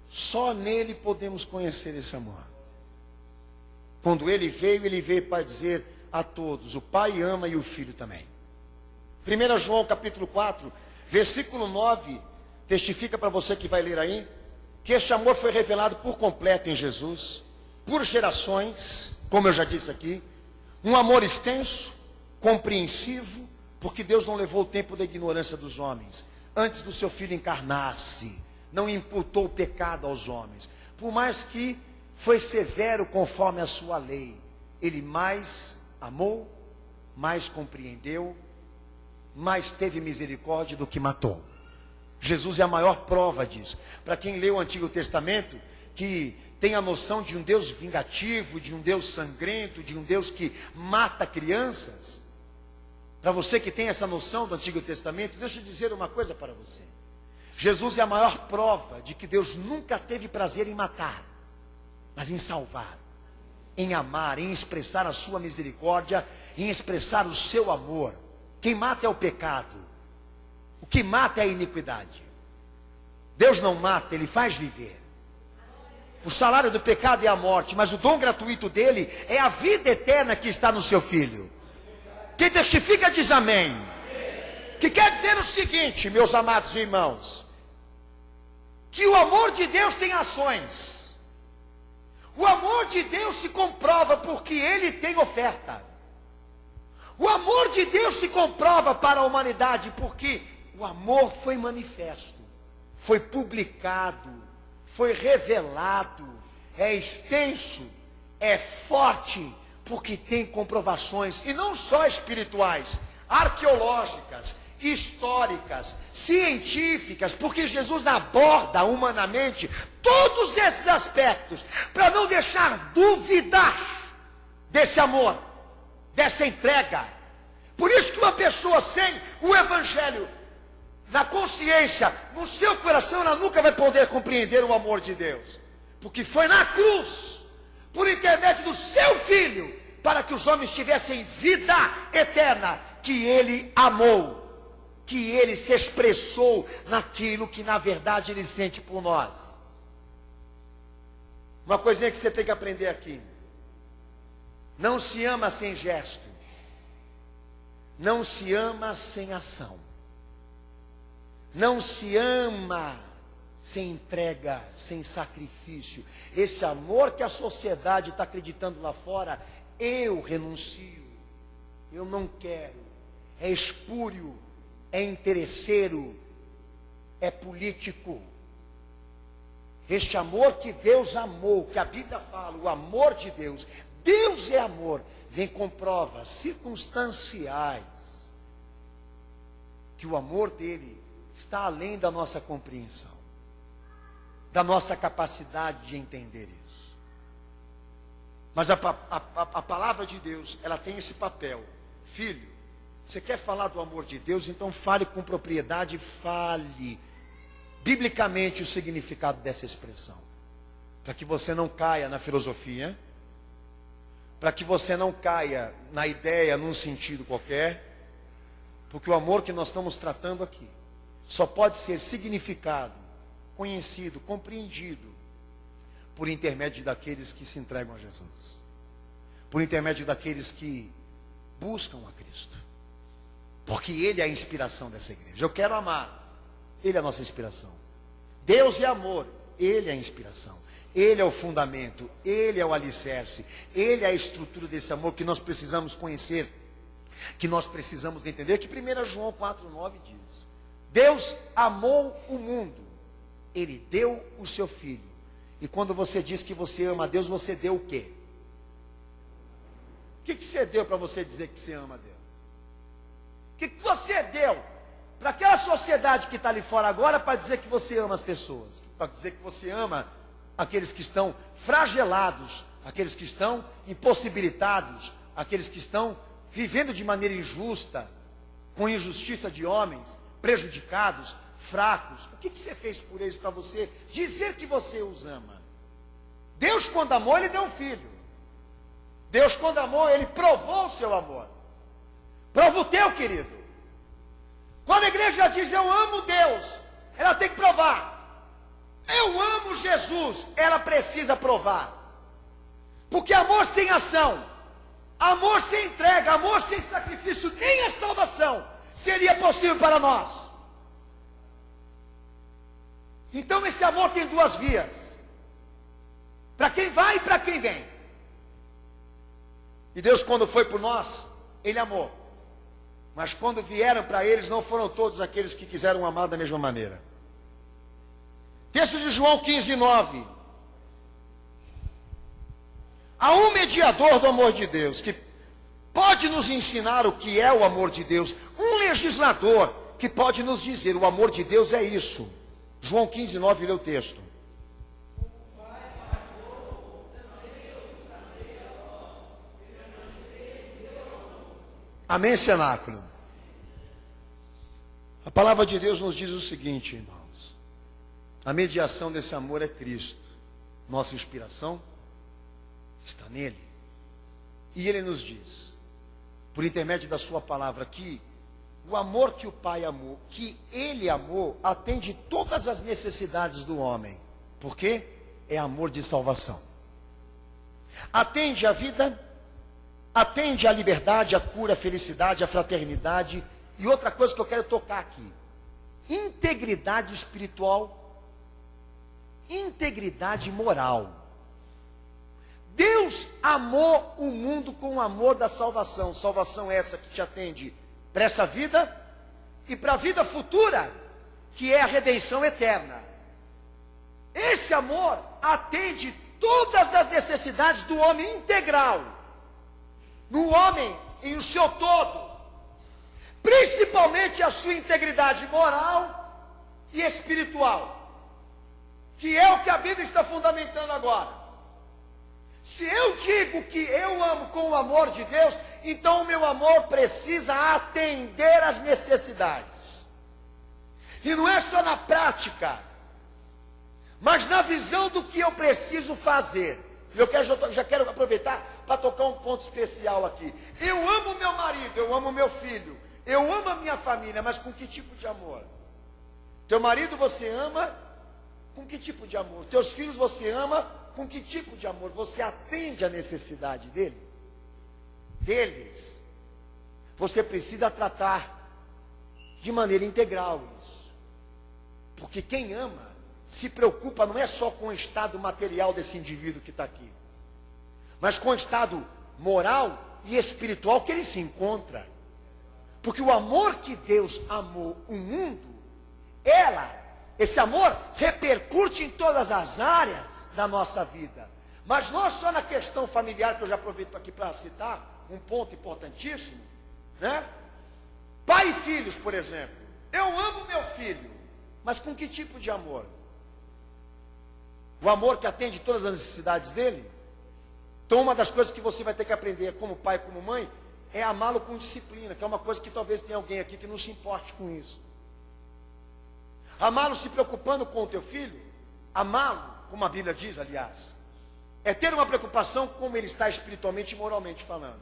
Só nele podemos conhecer esse amor. Quando ele veio para dizer a todos, o Pai ama e o Filho também. 1 João capítulo 4, versículo 9, testifica para você que vai ler aí, que este amor foi revelado por completo em Jesus, por gerações, como eu já disse aqui, um amor extenso, compreensivo, porque Deus não levou o tempo da ignorância dos homens, antes do seu Filho encarnar-se, não imputou o pecado aos homens, por mais que foi severo conforme a sua lei, ele mais amou, mais compreendeu, mais teve misericórdia do que matou. Jesus é a maior prova disso. Para quem lê o Antigo Testamento, que tem a noção de um Deus vingativo, de um Deus sangrento, de um Deus que mata crianças, para você que tem essa noção do Antigo Testamento, deixa eu dizer uma coisa para você. Jesus é a maior prova de que Deus nunca teve prazer em matar, mas em salvar, em amar, em expressar a sua misericórdia, em expressar o seu amor. Quem mata é o pecado, o que mata é a iniquidade. Deus não mata, ele faz viver. O salário do pecado é a morte, mas o dom gratuito dele é a vida eterna que está no seu Filho. Quem testifica diz amém. Que quer dizer o seguinte, meus amados irmãos, que o amor de Deus tem ações. O amor de Deus se comprova porque ele tem oferta. O amor de Deus se comprova para a humanidade porque o amor foi manifesto, foi publicado, foi revelado, é extenso, é forte, porque tem comprovações, e não só espirituais, arqueológicas, históricas, científicas, porque Jesus aborda humanamente todos esses aspectos, para não deixar dúvida desse amor, dessa entrega. Por isso que uma pessoa sem o Evangelho na consciência, no seu coração, ela nunca vai poder compreender o amor de Deus, porque foi na cruz, por intermédio do seu Filho, para que os homens tivessem vida eterna, que Ele amou, que Ele se expressou naquilo que na verdade Ele sente por nós. Uma coisinha que você tem que aprender aqui: não se ama sem gesto, não se ama sem ação, não se ama sem entrega, sem sacrifício. Esse amor que a sociedade está acreditando lá fora, eu renuncio, eu não quero, é espúrio, é interesseiro, é político. Este amor que Deus amou, que a Bíblia fala, o amor de Deus, Deus é amor, vem com provas circunstanciais, que o amor dele está além da nossa compreensão, da nossa capacidade de entender isso. Mas a palavra de Deus, ela tem esse papel. Filho, você quer falar do amor de Deus? Então fale com propriedade, fale biblicamente o significado dessa expressão, para que você não caia na filosofia, para que você não caia na ideia, num sentido qualquer, porque o amor que nós estamos tratando aqui só pode ser significado, conhecido, compreendido por intermédio daqueles que se entregam a Jesus, por intermédio daqueles que buscam a Cristo, porque Ele é a inspiração dessa igreja. Eu quero amar, Ele é a nossa inspiração. Deus é amor, Ele é a inspiração, Ele é o fundamento, Ele é o alicerce, Ele é a estrutura desse amor que nós precisamos conhecer, que nós precisamos entender, que 1 João 4,9 diz: Deus amou o mundo, Ele deu o seu Filho. E quando você diz que você ama a Deus, você deu o quê? O que você deu para você dizer que você ama a Deus? O que você deu para aquela sociedade que está ali fora agora para dizer que você ama as pessoas? Para dizer que você ama aqueles que estão flagelados, aqueles que estão impossibilitados, aqueles que estão vivendo de maneira injusta, com injustiça de homens, prejudicados, fracos. O que você fez por eles para você dizer que você os ama? Deus, quando amou, Ele deu um filho. Deus, quando amou, Ele provou o seu amor. Prova o teu, querido. Quando a igreja diz eu amo Deus, ela tem que provar. Eu amo Jesus, ela precisa provar. Porque amor sem ação, amor sem entrega, amor sem sacrifício, nem a salvação seria possível para nós. Então esse amor tem duas vias, para quem vai e para quem vem. E Deus, quando foi por nós, Ele amou. Mas quando vieram para eles, não foram todos aqueles que quiseram amar da mesma maneira. Texto de João 15:9. Há um mediador do amor de Deus, que pode nos ensinar o que é o amor de Deus. Um legislador que pode nos dizer, o amor de Deus é isso. João 15:9, lê o texto. Amém, cenáculo? A palavra de Deus nos diz o seguinte, irmãos: a mediação desse amor é Cristo. Nossa inspiração está nele. E Ele nos diz, por intermédio da sua palavra, que o amor que o Pai amou, que Ele amou, atende todas as necessidades do homem. Por quê? É amor de salvação. Atende a vida, atende a liberdade, a cura, a felicidade, a fraternidade. E outra coisa que eu quero tocar aqui: integridade espiritual, integridade moral. Deus amou o mundo com o amor da salvação. Salvação essa que te atende para essa vida e para a vida futura, que é a redenção eterna. Esse amor atende todas as necessidades do homem integral. no homem em o seu todo, principalmente a sua integridade moral e espiritual, que é o que a Bíblia está fundamentando agora. Se eu digo que eu amo com o amor de Deus, então o meu amor precisa atender às necessidades. E não é só na prática, mas na visão do que eu preciso fazer. Eu já quero aproveitar para tocar um ponto especial aqui. Eu amo meu marido, eu amo meu filho, eu amo a minha família, mas com que tipo de amor? Teu marido você ama, com que tipo de amor? Teus filhos você ama, com que tipo de amor? Você atende à necessidade deles? Você precisa tratar de maneira integral isso. Porque quem ama se preocupa não é só com o estado material desse indivíduo que está aqui, mas com o estado moral e espiritual que ele se encontra. Porque o amor que Deus amou o mundo, esse amor repercute em todas as áreas da nossa vida. Mas não só na questão familiar, que eu já aproveito aqui para citar um ponto importantíssimo, né? Pai e filhos, por exemplo. Eu amo meu filho, mas com que tipo de amor? O amor que atende todas as necessidades dele? Então uma das coisas que você vai ter que aprender como pai, como mãe, é amá-lo com disciplina, que é uma coisa que talvez tenha alguém aqui que não se importe com isso. Amá-lo se preocupando com o teu filho, amá-lo, como a Bíblia diz, aliás, é ter uma preocupação com como ele está espiritualmente e moralmente falando.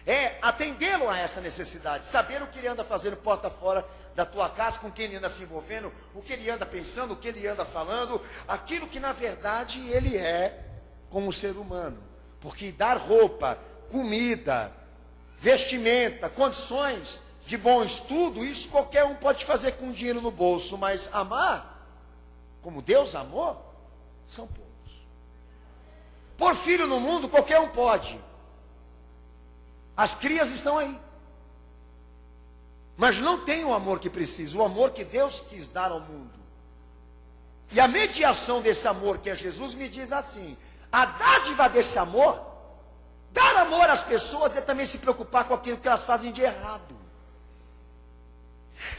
É atendê-lo a essa necessidade, saber o que ele anda fazendo porta fora da tua casa, com quem ele anda se envolvendo, o que ele anda pensando, o que ele anda falando, aquilo que na verdade ele é como ser humano. Porque dar roupa, comida, vestimenta, condições de bom estudo, isso qualquer um pode fazer com dinheiro no bolso, mas amar, como Deus amou, são poucos. Pôr filho no mundo, qualquer um pode. As crias estão aí. Mas não tem o amor que precisa, o amor que Deus quis dar ao mundo. E a mediação desse amor, que é Jesus, me diz assim: a dádiva desse amor, dar amor às pessoas, é também se preocupar com aquilo que elas fazem de errado.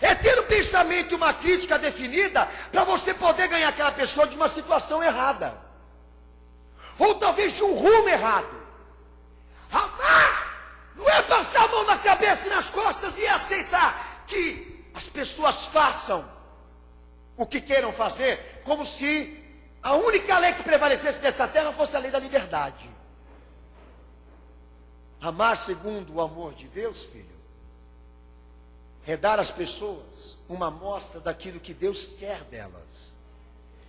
É ter um pensamento e uma crítica definida para você poder ganhar aquela pessoa de uma situação errada, ou talvez de um rumo errado. Amar não é passar a mão na cabeça e nas costas e aceitar que as pessoas façam o que queiram fazer, como se a única lei que prevalecesse nessa terra fosse a lei da liberdade. Amar segundo o amor de Deus, filho, é dar às pessoas uma amostra daquilo que Deus quer delas.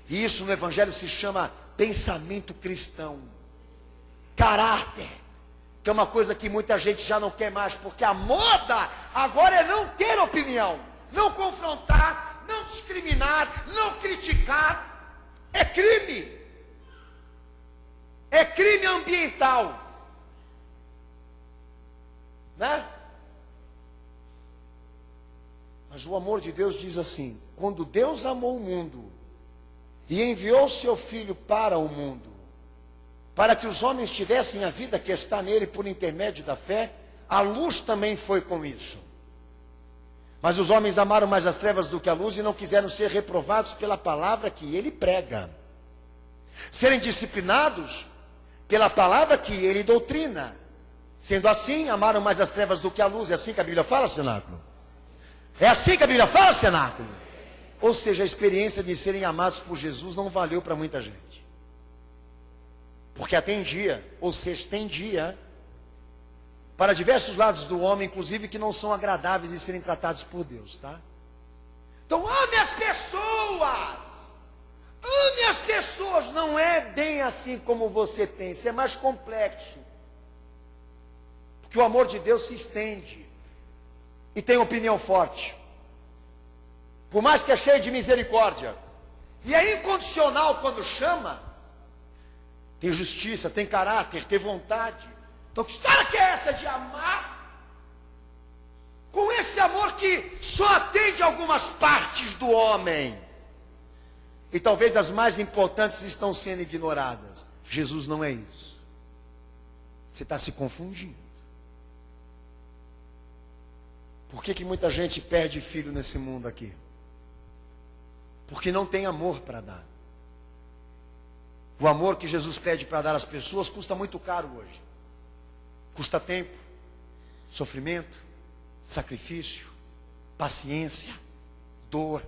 E isso no Evangelho se chama pensamento cristão, caráter, que é uma coisa que muita gente já não quer mais, porque a moda agora é não ter opinião, não confrontar, não discriminar, não criticar. É crime. É crime ambiental, né? Mas o amor de Deus diz assim: quando Deus amou o mundo e enviou o seu Filho para o mundo, para que os homens tivessem a vida que está nele por intermédio da fé, a luz também foi com isso. Mas os homens amaram mais as trevas do que a luz e não quiseram ser reprovados pela palavra que ele prega, serem disciplinados pela palavra que ele doutrina. Sendo assim, amaram mais as trevas do que a luz. É assim que a Bíblia fala, cenáculo? É assim que a Bíblia fala, cenáculo? Ou seja, a experiência de serem amados por Jesus não valeu para muita gente. Porque atendia, ou seja, tendia para diversos lados do homem, inclusive que não são agradáveis de serem tratados por Deus, tá? Então ame as pessoas. Ame as pessoas. Não é bem assim como você pensa, é mais complexo. Porque o amor de Deus se estende e tem opinião forte. Por mais que é cheio de misericórdia, e é incondicional quando chama, tem justiça, tem caráter, tem vontade. Então que história que é essa de amar com esse amor que só atende algumas partes do homem? E talvez as mais importantes estão sendo ignoradas. Jesus não é isso. Você está se confundindo. Por que muita gente perde filho nesse mundo aqui? Porque não tem amor para dar. O amor que Jesus pede para dar às pessoas custa muito caro hoje. Custa tempo, sofrimento, sacrifício, paciência, dor,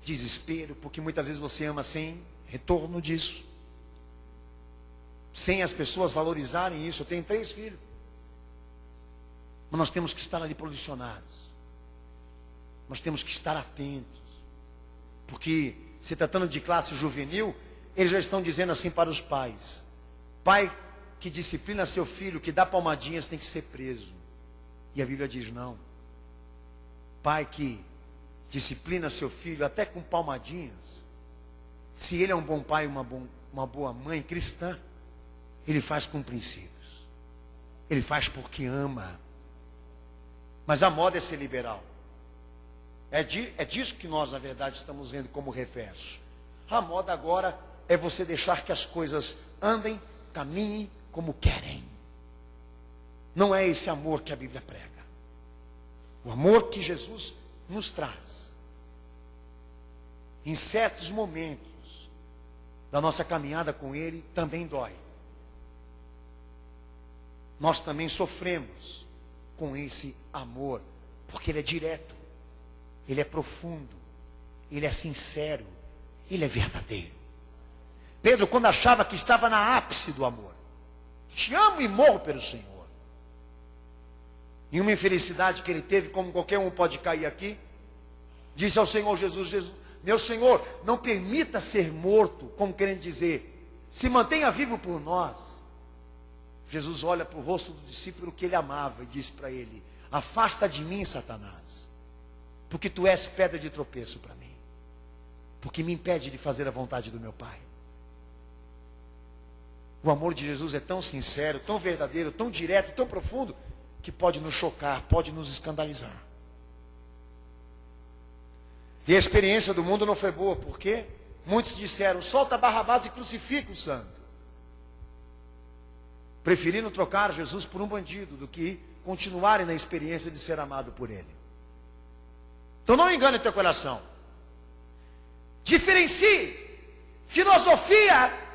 desespero, porque muitas vezes você ama sem retorno disso. Sem as pessoas valorizarem isso. Eu tenho 3 filhos. Mas nós temos que estar ali posicionados. Nós temos que estar atentos. Porque, se tratando de classe juvenil, eles já estão dizendo assim para os pais: pai que disciplina seu filho, que dá palmadinhas, tem que ser preso. E a Bíblia diz: não. Pai que disciplina seu filho, até com palmadinhas, se ele é um bom pai, uma boa mãe cristã, ele faz com princípios. Ele faz porque ama. Mas a moda é ser liberal. É disso que nós, na verdade, estamos vendo como reverso. A moda agora é você deixar que as coisas andem, caminhem como querem. Não é esse amor que a Bíblia prega. O amor que Jesus nos traz. Em certos momentos da nossa caminhada com Ele, também dói. Nós também sofremos com esse amor, porque Ele é direto, Ele é profundo, Ele é sincero, Ele é verdadeiro. Pedro, quando achava que estava na ápice do amor, te amo e morro pelo Senhor, em uma infelicidade que ele teve, como qualquer um pode cair aqui, disse ao Senhor Jesus: Jesus, meu Senhor, não permita ser morto, como querendo dizer, se mantenha vivo por nós. Jesus olha para o rosto do discípulo que ele amava e diz para ele: afasta de mim, Satanás, porque tu és pedra de tropeço para mim, porque me impede de fazer a vontade do meu Pai. O amor de Jesus é tão sincero, tão verdadeiro, tão direto, tão profundo, que pode nos chocar, pode nos escandalizar. E a experiência do mundo não foi boa, porque muitos disseram: solta Barrabás e crucifica o santo, preferindo trocar Jesus por um bandido do que continuarem na experiência de ser amado por Ele. Então não engane teu coração. Diferencie filosofia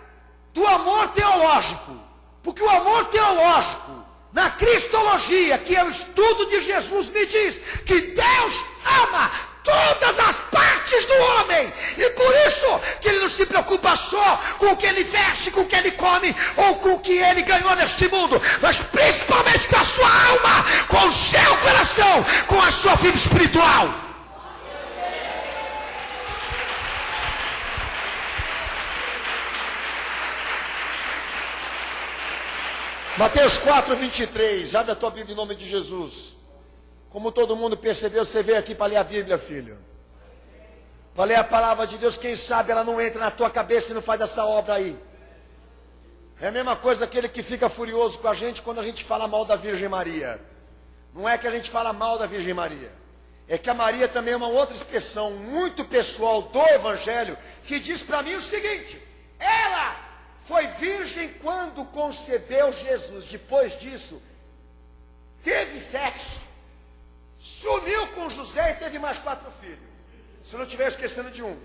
do amor teológico, porque o amor teológico, na cristologia, que é o estudo de Jesus, me diz que Deus ama todas as partes do homem, e por isso que Ele não se preocupa só com o que ele veste, com o que ele come, ou com o que ele ganhou neste mundo, mas principalmente com a sua alma, com o seu coração, com a sua vida espiritual. Mateus 4, 23, abre a tua Bíblia em nome de Jesus. Como todo mundo percebeu, você veio aqui para ler a Bíblia, filho. Para ler a palavra de Deus, quem sabe ela não entra na tua cabeça e não faz essa obra aí. É a mesma coisa aquele que fica furioso com a gente quando a gente fala mal da Virgem Maria. Não é que a gente fala mal da Virgem Maria. É que a Maria também é uma outra expressão muito pessoal do Evangelho, que diz para mim o seguinte: ela foi virgem quando concebeu Jesus. Depois disso, teve sexo, sumiu com José e teve mais 4 filhos. Se eu não estiver esquecendo de um,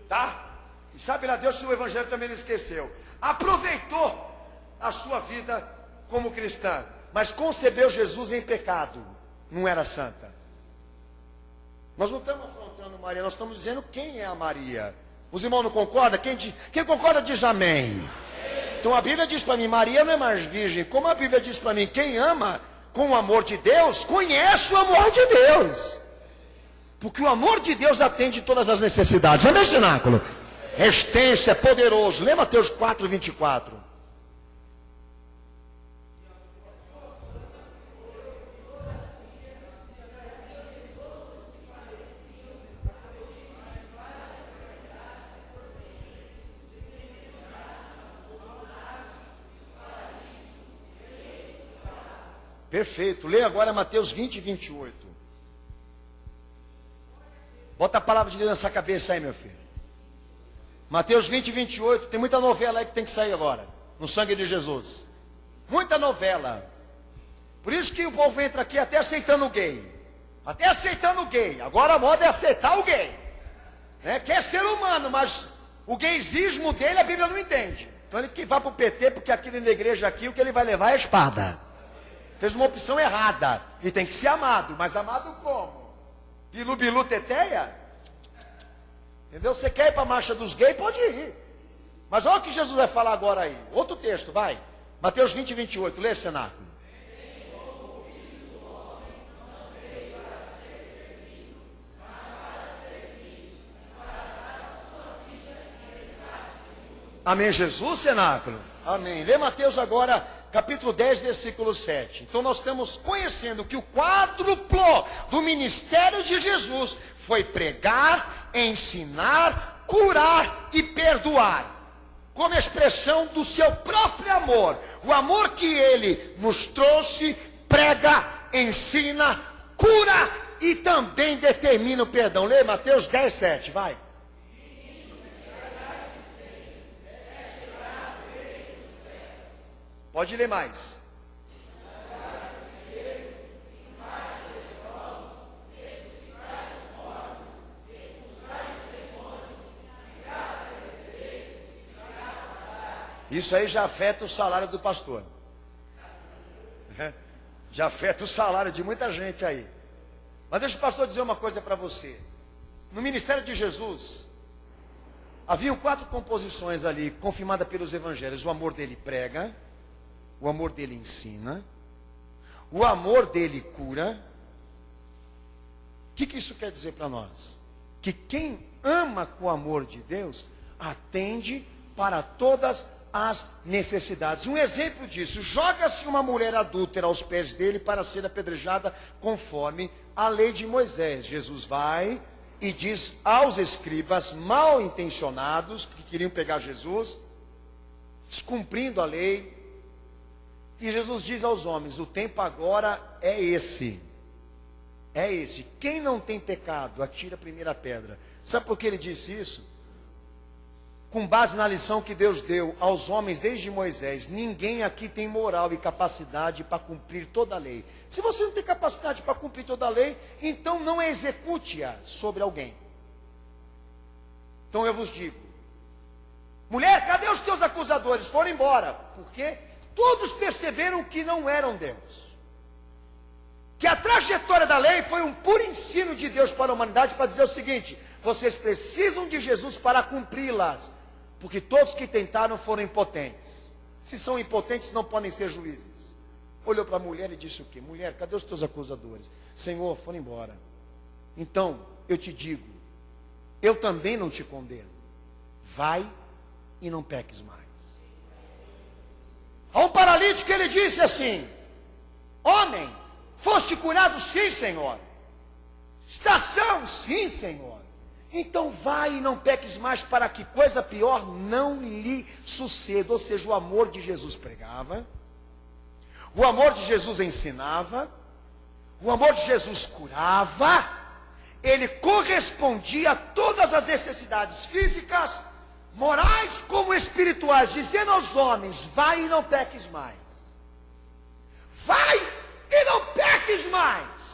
tá? E sabe lá Deus se o Evangelho também não esqueceu. Aproveitou a sua vida como cristã, mas concebeu Jesus em pecado. Não era santa. Nós não estamos afrontando Maria, nós estamos dizendo quem é a Maria. Os irmãos não concordam? Quem concorda diz amém. Então a Bíblia diz para mim: Maria não é mais virgem. Como a Bíblia diz para mim: quem ama com o amor de Deus, conhece o amor de Deus. Porque o amor de Deus atende todas as necessidades. Amém, cenáculo? É extenso, é poderoso. Lê Mateus 4, 24. Perfeito. Leia agora Mateus 20 e 28. Bota a palavra de Deus nessa cabeça aí, meu filho. Mateus 20 e 28. Tem muita novela aí que tem que sair agora. No sangue de Jesus. muita novela. Por isso que o povo entra aqui até aceitando o gay. Até aceitando o gay. Agora a moda é aceitar o gay. Quer ser humano, mas o gaysismo dele a Bíblia não entende. Então ele que vai para o PT, porque aqui dentro da igreja aqui o que ele vai levar é a espada. Fez uma opção errada. E tem que ser amado. Mas amado como? Bilu, bilu, teteia? Entendeu? Você quer ir para a marcha dos gays? Pode ir. Mas olha o que Jesus vai falar agora aí. Outro texto, vai. Mateus 20 e 28. Lê, cenáculo. Amém, Jesus, cenáculo? Amém. Lê Mateus agora, capítulo 10, versículo 7. Então nós estamos conhecendo que o quádruplo do ministério de Jesus foi pregar, ensinar, curar e perdoar. Como expressão do seu próprio amor. O amor que ele nos trouxe, prega, ensina, cura e também determina o perdão. Lê Mateus 10, 7, vai. Pode ler mais. Isso aí já afeta o salário do pastor. Já afeta o salário de muita gente aí. Mas deixa o pastor dizer uma coisa para você. No ministério de Jesus, haviam 4 composições ali, confirmadas pelos evangelhos. O amor dele prega, o amor dele ensina, o amor dele cura. O que isso quer dizer para nós? Que quem ama com o amor de Deus, atende para todas as necessidades. Um exemplo disso, joga-se uma mulher adúltera aos pés dele para ser apedrejada conforme a lei de Moisés. Jesus vai e diz aos escribas mal intencionados, que queriam pegar Jesus, descumprindo a lei, e Jesus diz aos homens, o tempo agora é esse. É esse. Quem não tem pecado, atira a primeira pedra. Sabe por que ele disse isso? Com base na lição que Deus deu aos homens desde Moisés, ninguém aqui tem moral e capacidade para cumprir toda a lei. Se você não tem capacidade para cumprir toda a lei, então não execute-a sobre alguém. Então eu vos digo, mulher, cadê os teus acusadores? Foram embora. Por quê? Todos perceberam que não eram Deus. Que a trajetória da lei foi um puro ensino de Deus para a humanidade para dizer o seguinte: vocês precisam de Jesus para cumpri-las. Porque todos que tentaram foram impotentes. Se são impotentes, não podem ser juízes. Olhou para a mulher e disse o quê? Mulher, cadê os teus acusadores? Senhor, foram embora. Então, eu te digo, eu também não te condeno. Vai e não peques mais. A um paralítico ele disse assim: homem, foste curado? Sim, Senhor. Está são? Sim, Senhor. Então vai e não peques mais, para que coisa pior não lhe suceda. Ou seja, o amor de Jesus pregava, o amor de Jesus ensinava, o amor de Jesus curava, ele correspondia a todas as necessidades físicas, morais como espirituais, dizendo aos homens: vai e não peques mais. Vai e não peques mais.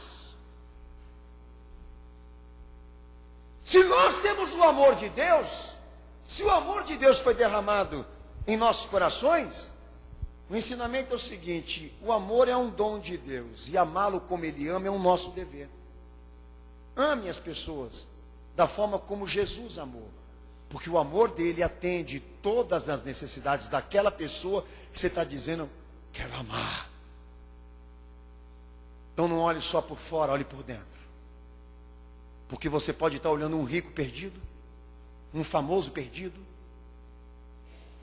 Se nós temos o amor de Deus, se o amor de Deus foi derramado em nossos corações, o ensinamento é o seguinte: o amor é um dom de Deus, e amá-lo como Ele ama é um nosso dever. Ame as pessoas da forma como Jesus amou, porque o amor dele atende todas as necessidades daquela pessoa que você está dizendo: quero amar. Então não olhe só por fora, olhe por dentro. Porque você pode estar olhando um rico perdido, um famoso perdido,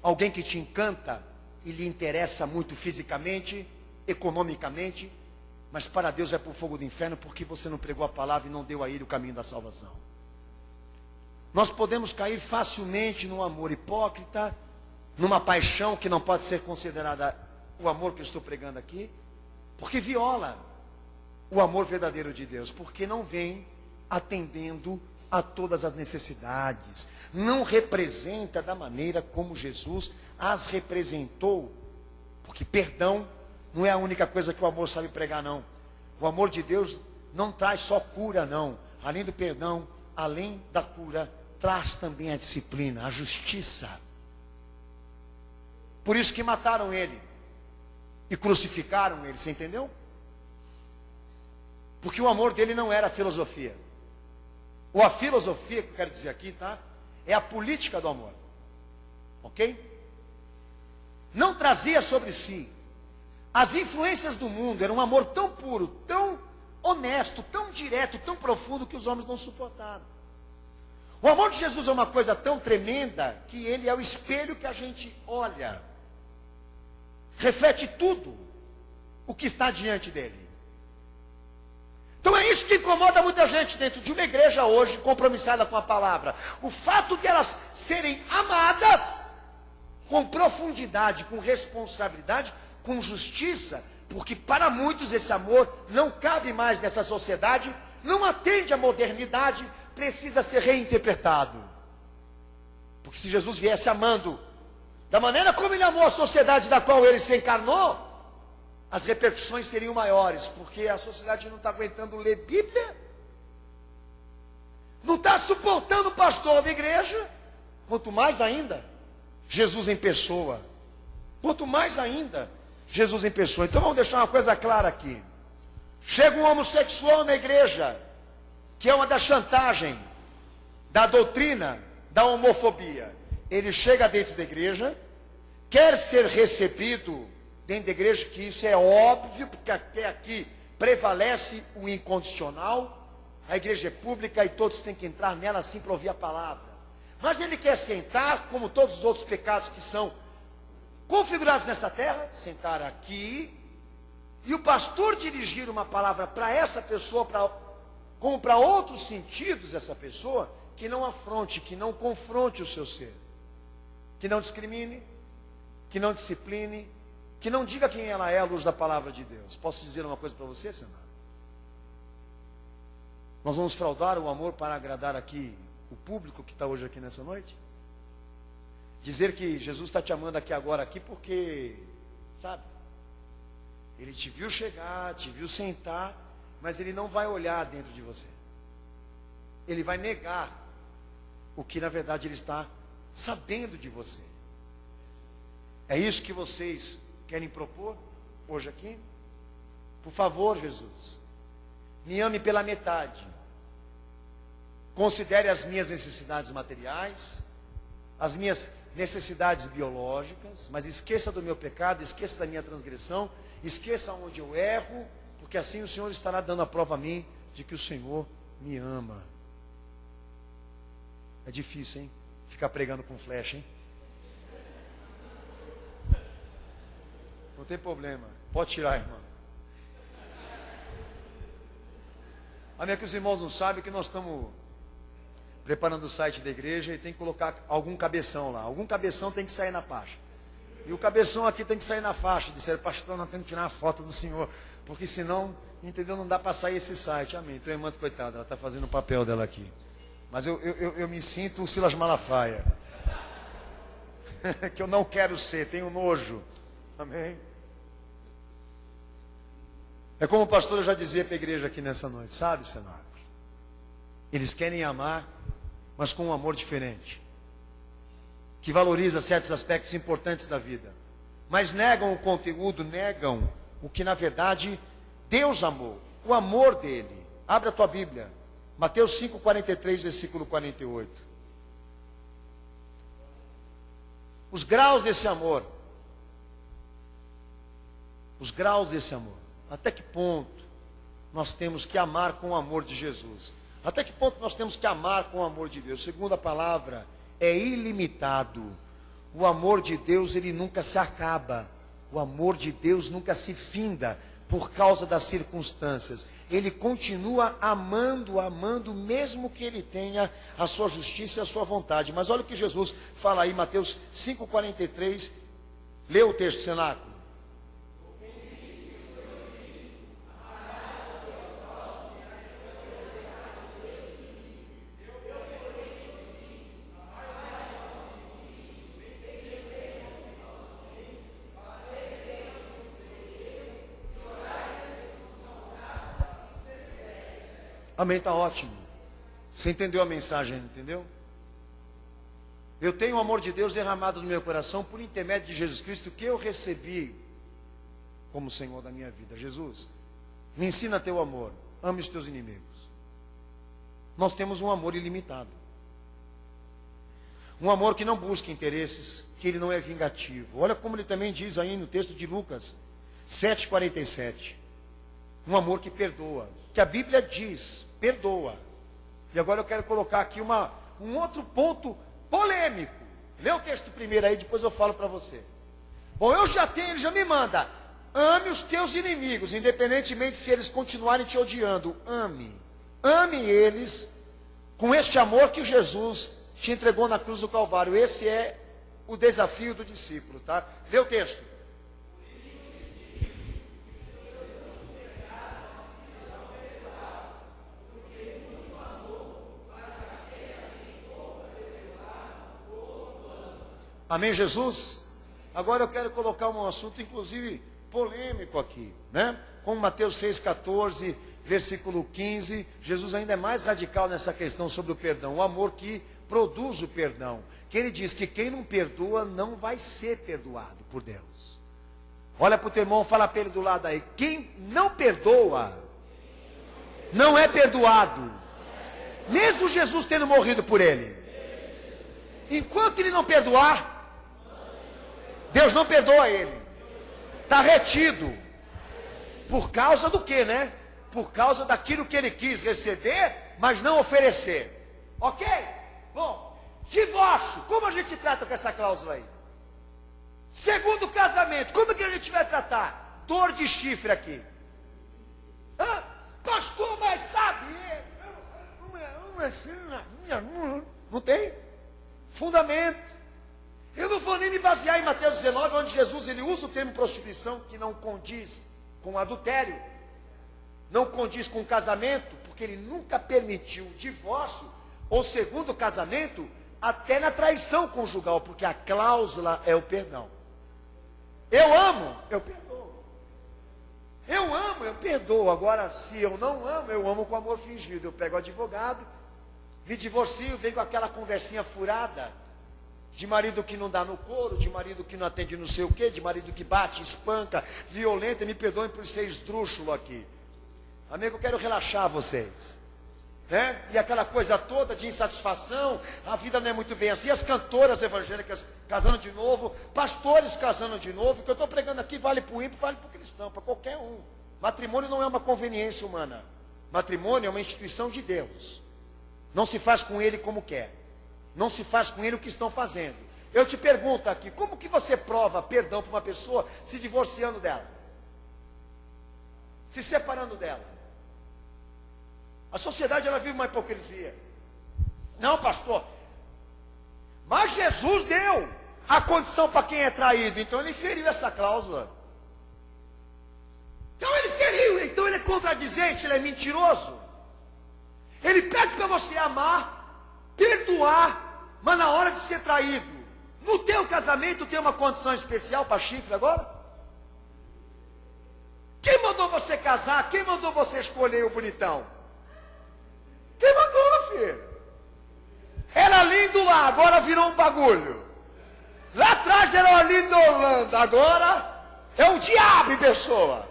alguém que te encanta e lhe interessa muito fisicamente, economicamente, mas para Deus é para o fogo do inferno, porque você não pregou a palavra e não deu a ele o caminho da salvação. Nós podemos cair facilmente num amor hipócrita, numa paixão que não pode ser considerada o amor que eu estou pregando aqui, porque viola o amor verdadeiro de Deus, porque não vem atendendo a todas as necessidades, não representa da maneira como Jesus as representou, Porque perdão não é a única coisa que o amor sabe pregar, não. O amor de Deus não traz só cura, não. Além do perdão, além da cura, traz também a disciplina, a justiça. Por isso que mataram ele e crucificaram ele, você entendeu? Porque o amor dele não era a filosofia. Ou a filosofia, que eu quero dizer aqui, tá? É a política do amor. Ok? Não trazia sobre si as influências do mundo. Era um amor tão puro, tão honesto, tão direto, tão profundo, que os homens não suportaram. O amor de Jesus é uma coisa tão tremenda que ele é o espelho que a gente olha. Reflete tudo o que está diante dele. Então é isso que incomoda muita gente dentro de uma igreja hoje compromissada com a palavra. O fato de elas serem amadas com profundidade, com responsabilidade, com justiça, porque para muitos esse amor não cabe mais nessa sociedade, não atende à modernidade, precisa ser reinterpretado. Porque se Jesus viesse amando da maneira como ele amou a sociedade da qual ele se encarnou, as repercussões seriam maiores, porque a sociedade não está aguentando ler Bíblia, não está suportando o pastor da igreja, quanto mais ainda Jesus em pessoa, quanto mais ainda Jesus em pessoa. Então vamos deixar uma coisa clara aqui. Chega um homossexual na igreja, que é uma da chantagem, da doutrina, da homofobia. Ele chega dentro da igreja, quer ser recebido dentro da igreja, que isso é óbvio, porque até aqui prevalece o incondicional. A igreja é pública e todos têm que entrar nela assim para ouvir a palavra. Mas ele quer sentar, como todos os outros pecados que são configurados nessa terra, sentar aqui, e o pastor dirigir uma palavra para essa pessoa, como para outros sentidos, essa pessoa, que não afronte, que não confronte o seu ser, que não discrimine, que não discipline, que não diga quem ela é à luz da palavra de Deus. Posso dizer uma coisa para você, Senado? Nós vamos fraudar o amor para agradar aqui o público que está hoje aqui nessa noite? Dizer que Jesus está te amando aqui agora, aqui porque, sabe, ele te viu chegar, te viu sentar, mas ele não vai olhar dentro de você. Ele vai negar o que na verdade ele está sabendo de você. É isso que vocês querem propor hoje aqui? Por favor, Jesus, me ame pela metade. Considere as minhas necessidades materiais, as minhas necessidades biológicas, mas esqueça do meu pecado, esqueça da minha transgressão, esqueça onde eu erro, porque assim o Senhor estará dando a prova a mim de que o Senhor me ama. É difícil, hein? Ficar pregando com flecha, hein? Não tem problema, pode tirar, irmão. Amém, que os irmãos não sabem que nós estamos preparando o site da igreja e tem que colocar algum cabeção lá. Algum cabeção tem que sair na faixa. E o cabeção aqui tem que sair na faixa. Disseram, pastor, nós temos que tirar a foto do senhor, porque senão, entendeu, não dá para sair esse site. Amém. Então, irmã, coitada, ela está fazendo o papel dela aqui. Mas eu me sinto o Silas Malafaia. Que eu não quero ser, tenho nojo. Amém. É como o pastor já dizia para a igreja aqui nessa noite, sabe, Senado? Eles querem amar, mas com um amor diferente, que valoriza certos aspectos importantes da vida, mas negam o conteúdo, negam o que na verdade Deus amou, o amor dele. Abre a tua Bíblia, Mateus 5:43, versículo 48. Os graus desse amor, os graus desse amor. Até que ponto nós temos que amar com o amor de Jesus? Até que ponto nós temos que amar com o amor de Deus? Segundo a palavra, é ilimitado. O amor de Deus, ele nunca se acaba. O amor de Deus nunca se finda por causa das circunstâncias. Ele continua amando, amando, mesmo que ele tenha a sua justiça e a sua vontade. Mas olha o que Jesus fala aí, Mateus 5:43. Lê o texto, cenáculo. Amém, está ótimo. Você entendeu a mensagem, entendeu? Eu tenho o amor de Deus derramado no meu coração por intermédio de Jesus Cristo, que eu recebi como Senhor da minha vida. Jesus, me ensina teu amor, ame os teus inimigos. Nós temos um amor ilimitado. Um amor que não busca interesses, que ele não é vingativo. Olha como ele também diz aí no texto de Lucas 7,47. Um amor que perdoa. Que a Bíblia diz, perdoa. E agora eu quero colocar aqui um outro ponto polêmico. Lê o texto primeiro aí, depois eu falo para você. Bom, ele já me manda. Ame os teus inimigos, independentemente se eles continuarem te odiando. Ame. Ame eles com este amor que Jesus te entregou na cruz do Calvário. Esse é o desafio do discípulo, tá? Lê o texto. Amém, Jesus? Agora eu quero colocar um assunto, inclusive, polêmico aqui, né? Como Mateus 6,14, versículo 15, Jesus ainda é mais radical nessa questão sobre o perdão, o amor que produz o perdão, que ele diz que quem não perdoa não vai ser perdoado por Deus. Olha para o teu irmão, fala para ele do lado aí, quem não perdoa, não é perdoado, mesmo Jesus tendo morrido por ele. Enquanto ele não perdoar, Deus não perdoa ele. Está retido. Por causa do que, né? Por causa daquilo que ele quis receber, mas não oferecer. Ok? Bom, divórcio. Como a gente trata com essa cláusula aí? Segundo casamento. Como que a gente vai tratar? Dor de chifre aqui. Pastor, mas sabe? Não tem fundamento. Eu não vou nem me basear em Mateus 19, onde Jesus ele usa o termo prostituição, que não condiz com adultério, não condiz com casamento, porque ele nunca permitiu o divórcio ou segundo casamento, até na traição conjugal, porque a cláusula é o perdão. Eu amo, eu perdoo. Eu amo, eu perdoo. Agora, se eu não amo, eu amo com amor fingido. Eu pego o advogado, me divorcio, venho com aquela conversinha furada, de marido que não dá no couro, de marido que não atende não sei o quê, de marido que bate, espanca, violenta. Me perdoem por ser esdrúxulo aqui. Amigo, eu quero relaxar vocês, né? E aquela coisa toda de insatisfação, a vida não é muito bem assim. As cantoras evangélicas casando de novo, pastores casando de novo. O que eu estou pregando aqui vale para o ímpio, vale para o cristão, para qualquer um. Matrimônio não é uma conveniência humana. Matrimônio é uma instituição de Deus. Não se faz com ele como quer. Não se faz com ele o que estão fazendo. Eu te pergunto aqui, como que você prova perdão para uma pessoa se divorciando dela? Se separando dela? A sociedade ela vive uma hipocrisia. Não, pastor. Mas Jesus deu a condição para quem é traído. Então ele feriu essa cláusula. Então ele feriu. Então ele é contradizente, ele é mentiroso. Ele pede para você amar, perdoar, mas na hora de ser traído, no teu casamento tem uma condição especial para chifre agora? Quem mandou você casar? Quem mandou você escolher o bonitão? Quem mandou, filho? Era lindo lá, agora virou um bagulho. Lá atrás era lindo Holanda, agora é um diabo em pessoa.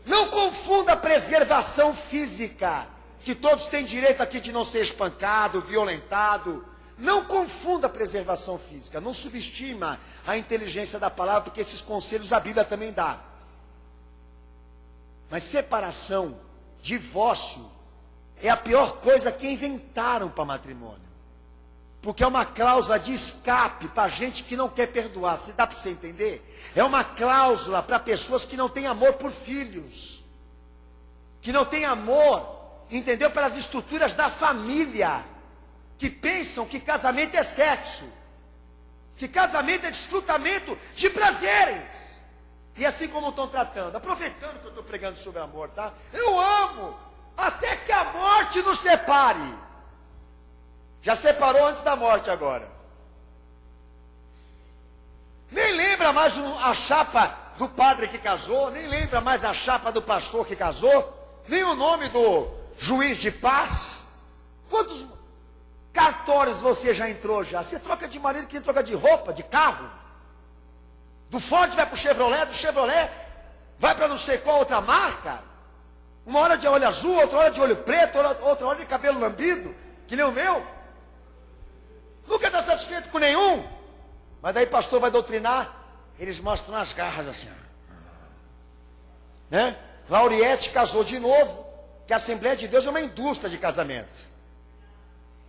Não confunda a preservação física, que todos têm direito aqui de não ser espancado, violentado. Não confunda a preservação física. Não subestima a inteligência da palavra, porque esses conselhos a Bíblia também dá. Mas separação, divórcio, é a pior coisa que inventaram para matrimônio. Porque é uma cláusula de escape para gente que não quer perdoar. Se dá para você entender? É uma cláusula para pessoas que não têm amor por filhos. Que não têm amor, entendeu? Pelas estruturas da família, que pensam que casamento é sexo, que casamento é desfrutamento de prazeres. E assim como estão tratando, aproveitando que eu estou pregando sobre amor, tá? Eu amo, até que a morte nos separe. Já separou antes da morte agora. Nem lembra mais a chapa do padre que casou, nem lembra mais a chapa do pastor que casou, nem o nome do juiz de paz? Quantos cartórios você já entrou já? Você troca de marido, quem troca de roupa, de carro. Do Ford vai para o Chevrolet, do Chevrolet vai para não sei qual outra marca. Uma hora de olho azul, outra hora de olho preto, outra hora de cabelo lambido, que nem o meu. Nunca está satisfeito com nenhum. Mas daí pastor vai doutrinar, eles mostram as garras assim. Né? Lauriette casou de novo, que a Assembleia de Deus é uma indústria de casamento.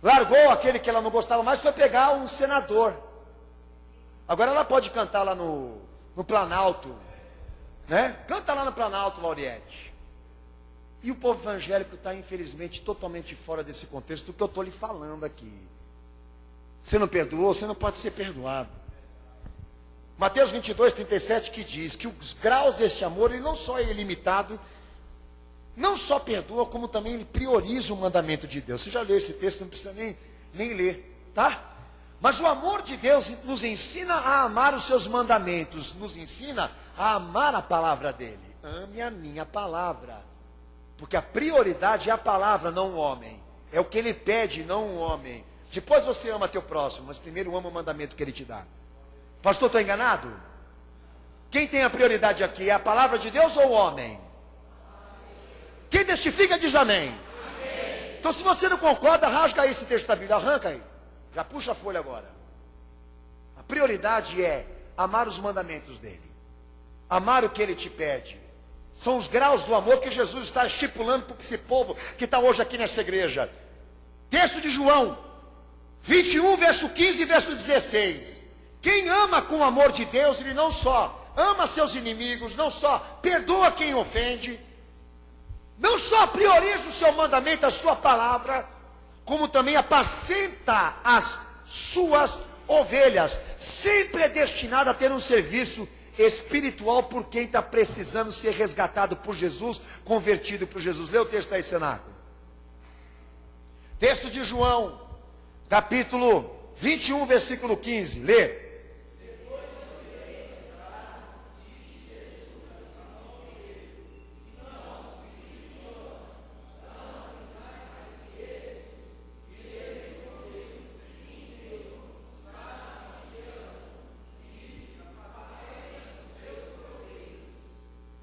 Largou aquele que ela não gostava mais, foi pegar um senador. Agora ela pode cantar lá no Planalto, né? Canta lá no Planalto, Lauriette. E o povo evangélico está, infelizmente, totalmente fora desse contexto do que eu estou lhe falando aqui. Você não perdoou, você não pode ser perdoado. Mateus 22, 37, que diz que os graus deste amor, ele não só é ilimitado, não só perdoa, como também ele prioriza o mandamento de Deus. Você já leu esse texto, não precisa nem ler, tá? Mas o amor de Deus nos ensina a amar os seus mandamentos, nos ensina a amar a palavra dele. Ame a minha palavra, porque a prioridade é a palavra, não o homem. É o que ele pede, não o homem. Depois você ama teu próximo, mas primeiro ama o mandamento que ele te dá. Pastor, estou enganado? Quem tem a prioridade aqui, é a palavra de Deus ou o homem? Quem testifica diz amém. Amém. Então se você não concorda, rasga aí esse texto da Bíblia, arranca aí. Já puxa a folha agora. A prioridade é amar os mandamentos dele. Amar o que ele te pede. São os graus do amor que Jesus está estipulando para esse povo que está hoje aqui nessa igreja. Texto de João 21, verso 15 e verso 16. Quem ama com o amor de Deus, ele não só ama seus inimigos, não só perdoa quem ofende, não só prioriza o seu mandamento, a sua palavra, como também apacenta as suas ovelhas. Sempre é destinado a ter um serviço espiritual por quem está precisando ser resgatado por Jesus, convertido por Jesus. Lê o texto aí, cenáculo. Texto de João, capítulo 21, versículo 15. Lê.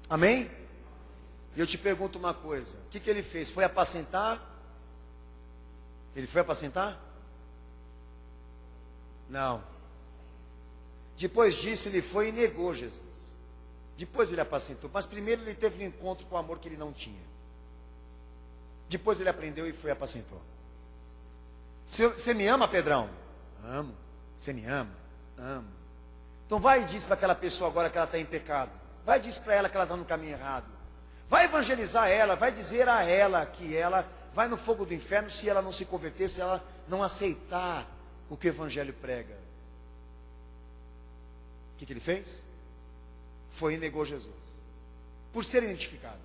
Amém? E eu te pergunto uma coisa: o que ele fez? Foi apacentar? Ele foi apacentar? Não. Depois disso ele foi e negou Jesus. Depois ele apacentou. Mas primeiro ele teve um encontro com o amor que ele não tinha. Depois ele aprendeu e foi e apacentou. Você me ama, Pedrão? Amo. Você me ama? Amo. Então vai e diz para aquela pessoa agora que ela está em pecado. Vai e diz para ela que ela está no caminho errado. Vai evangelizar ela, vai dizer a ela que ela vai no fogo do inferno se ela não se converter, se ela não aceitar o que o evangelho prega. O que ele fez? Foi e negou Jesus, por ser identificado.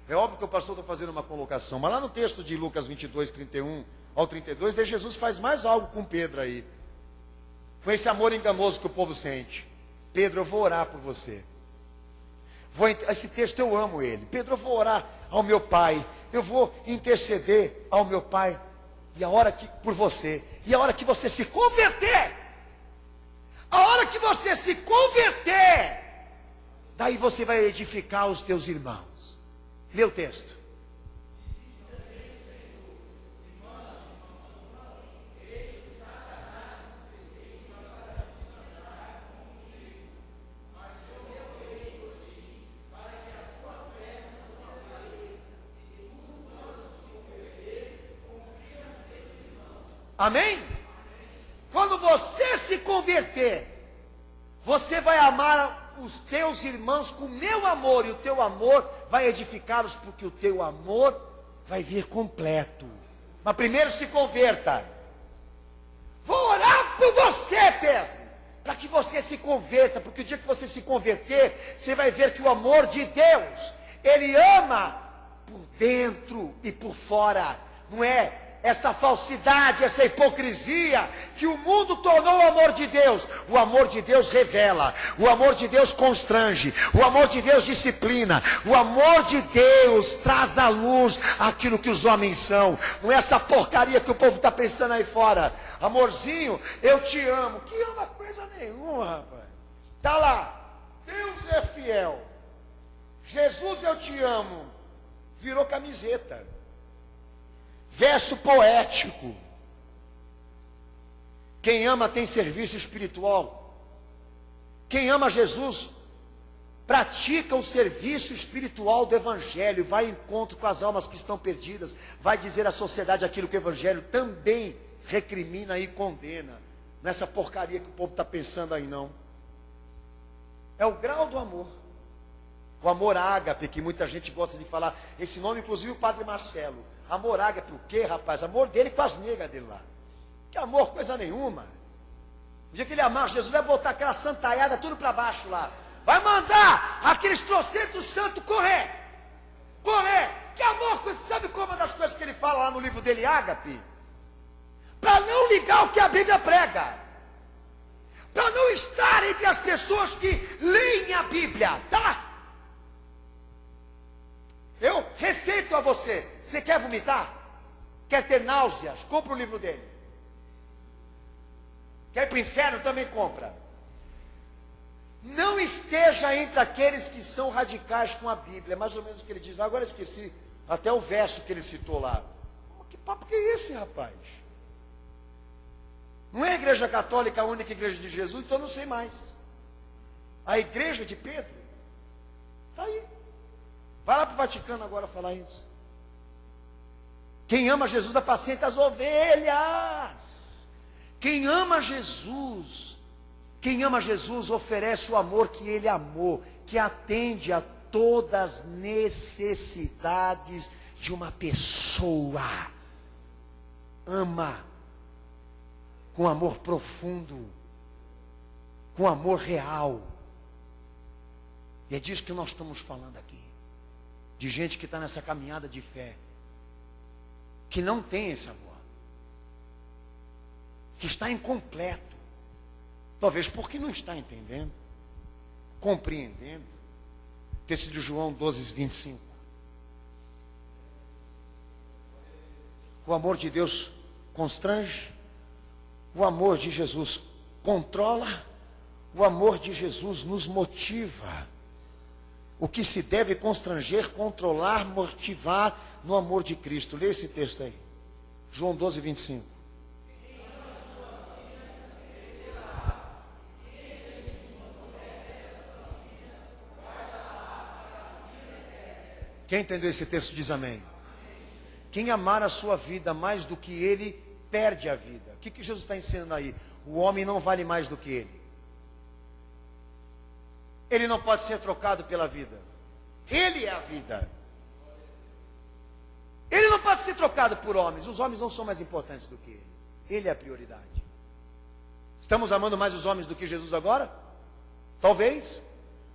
É óbvio que o pastor está fazendo uma colocação, mas lá no texto de Lucas 22, 31 ao 32, daí Jesus faz mais algo com Pedro aí, com esse amor enganoso que o povo sente. Pedro, eu vou orar por você. Esse texto eu amo ele. Pedro, eu vou orar ao meu pai. Eu vou interceder ao meu pai. E a hora que, por você. E a hora que você se converter. A hora que você se converter. Daí você vai edificar os teus irmãos. Lê o texto. Amém? Quando você se converter, você vai amar os teus irmãos com o meu amor, e o teu amor vai edificá-los, porque o teu amor vai vir completo. Mas primeiro se converta. Vou orar por você, Pedro, para que você se converta, porque o dia que você se converter, você vai ver que o amor de Deus, Ele ama por dentro e por fora. Não é essa falsidade, essa hipocrisia, que o mundo tornou o amor de Deus. O amor de Deus revela, o amor de Deus constrange, o amor de Deus disciplina, o amor de Deus traz à luz aquilo que os homens são. Não é essa porcaria que o povo está pensando aí fora. Amorzinho, eu te amo. Que ama coisa nenhuma, rapaz. Está lá, Deus é fiel. Jesus, eu te amo. Virou camiseta. Verso poético. Quem ama tem serviço espiritual. Quem ama Jesus pratica o serviço espiritual do Evangelho, vai em encontro com as almas que estão perdidas, vai dizer à sociedade aquilo que o Evangelho também recrimina e condena. Nessa porcaria que o povo está pensando aí, não. É o grau do amor. O amor ágape, que muita gente gosta de falar. Esse nome, inclusive, o padre Marcelo. Amor ágape, o quê, rapaz? Amor dele com as negas dele lá. Que amor, coisa nenhuma. O dia que ele amar Jesus, vai botar aquela santaiada tudo para baixo lá. Vai mandar aqueles trocentos santos correr. Correr. Que amor, sabe como é uma das coisas que ele fala lá no livro dele, ágape? Para não ligar o que a Bíblia prega. Para não estar entre as pessoas que leem a Bíblia, tá? Eu receito a você. Você quer vomitar? Quer ter náuseas? Compra o livro dele. Quer ir para o inferno? Também compra. Não esteja entre aqueles que são radicais com a Bíblia. É mais ou menos o que ele diz. Agora esqueci até o verso que ele citou lá. Que papo que é esse, rapaz? Não é a igreja católica a única igreja de Jesus? Então não sei mais. A igreja de Pedro está aí. Vai lá para o Vaticano agora falar isso. Quem ama Jesus apacenta as ovelhas. Quem ama Jesus oferece o amor que ele amou, que atende a todas as necessidades de uma pessoa. Ama com amor profundo, com amor real. E é disso que nós estamos falando aqui. De gente que está nessa caminhada de fé, que não tem esse amor, que está incompleto, talvez porque não está entendendo, compreendendo. Texto de João 12, 25. O amor de Deus constrange, o amor de Jesus controla, o amor de Jesus nos motiva. O que se deve constranger, controlar, motivar no amor de Cristo. Lê esse texto aí. João 12, 25. Quem entendeu esse texto diz amém. Quem amar a sua vida mais do que ele, perde a vida. O que Jesus está ensinando aí? O homem não vale mais do que ele. Ele não pode ser trocado pela vida. Ele é a vida. Ele não pode ser trocado por homens. Os homens não são mais importantes do que ele. Ele é a prioridade. Estamos amando mais os homens do que Jesus agora? Talvez.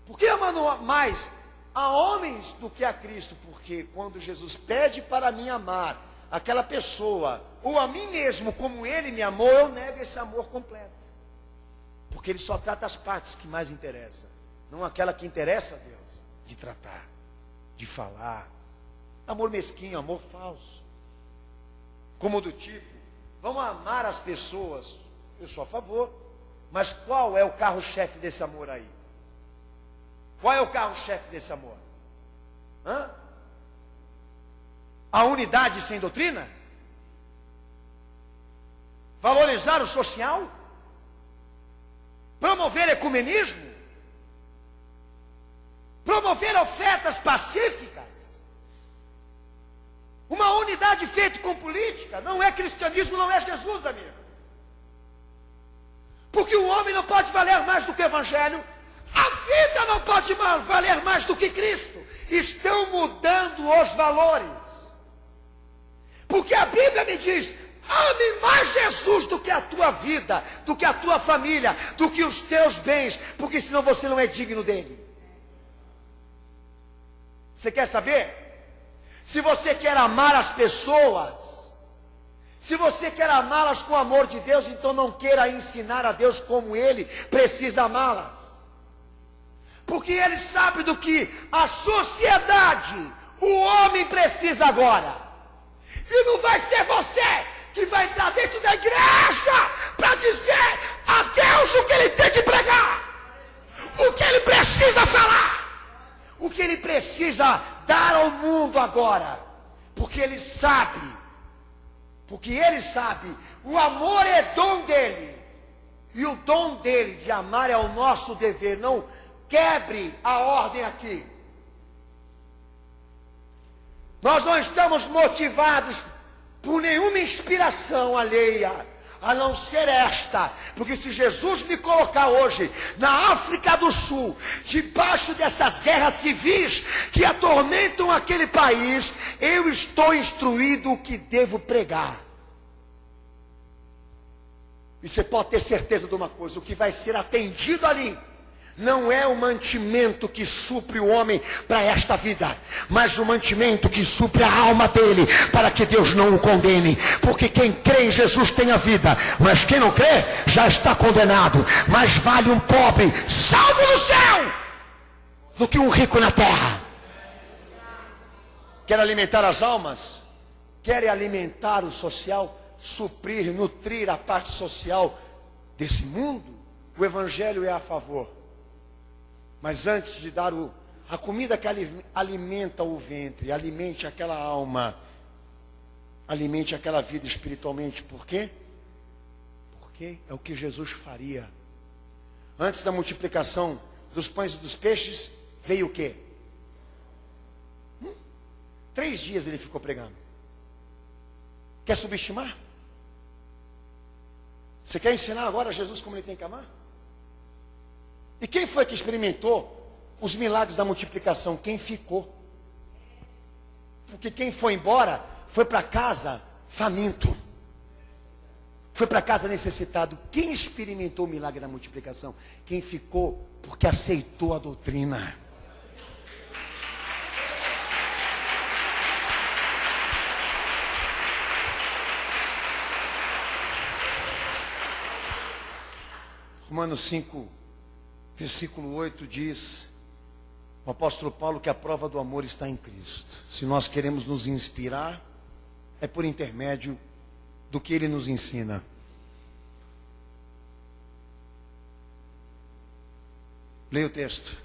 Por que amando mais a homens do que a Cristo? Porque quando Jesus pede para mim amar aquela pessoa, ou a mim mesmo como ele me amou, eu nego esse amor completo. Porque ele só trata as partes que mais interessam. Não aquela que interessa a Deus, de tratar, de falar. Amor mesquinho, amor falso. Como do tipo, vamos amar as pessoas. Eu sou a favor. Mas qual é o carro-chefe desse amor aí? Qual é o carro-chefe desse amor? A unidade sem doutrina? Valorizar o social? Promover ecumenismo? Promover ofertas pacíficas? Uma unidade feita com política? Não é cristianismo, não é Jesus, amigo. Porque o homem não pode valer mais do que o Evangelho. A vida não pode valer mais do que Cristo. Estão mudando os valores. Porque a Bíblia me diz: ame mais Jesus do que a tua vida, do que a tua família, do que os teus bens, porque senão você não é digno dele. Você quer saber? Se você quer amar as pessoas, Se você quer amá-las com o amor de Deus, então não queira ensinar a Deus como Ele precisa amá-las. Porque Ele sabe do que a sociedade, o homem precisa agora. E não vai ser você que vai entrar dentro da igreja para dizer a Deus o que Ele tem que pregar, o que Ele precisa falar, o que Ele precisa dar ao mundo agora. Porque Ele sabe, o amor é dom dEle, e o dom dEle de amar é o nosso dever. Não quebre a ordem aqui. Nós não estamos motivados por nenhuma inspiração alheia, a não ser esta. Porque se Jesus me colocar hoje na África do Sul, debaixo dessas guerras civis que atormentam aquele país, eu estou instruído o que devo pregar. E você pode ter certeza de uma coisa: o que vai ser atendido ali não é o mantimento que supre o homem para esta vida, mas o mantimento que supre a alma dele, para que Deus não o condene. Porque quem crê em Jesus tem a vida, mas quem não crê já está condenado. Mais vale um pobre salvo no céu do que um rico na terra. Quer alimentar as almas? Quer alimentar o social? Suprir, nutrir a parte social desse mundo? O Evangelho é a favor. Mas antes de dar a comida que alimenta o ventre, alimente aquela alma, alimente aquela vida espiritualmente. Por quê? Porque é o que Jesus faria. Antes da multiplicação dos pães e dos peixes, veio o quê? 3 dias ele ficou pregando. Quer subestimar? Você quer ensinar agora a Jesus como ele tem que amar? E quem foi que experimentou os milagres da multiplicação? Quem ficou? Porque quem foi embora, foi para casa faminto. Foi para casa necessitado. Quem experimentou o milagre da multiplicação? Quem ficou porque aceitou a doutrina. Romanos 5, versículo 8 diz, o apóstolo Paulo, que a prova do amor está em Cristo. Se nós queremos nos inspirar, é por intermédio do que Ele nos ensina. Leia o texto.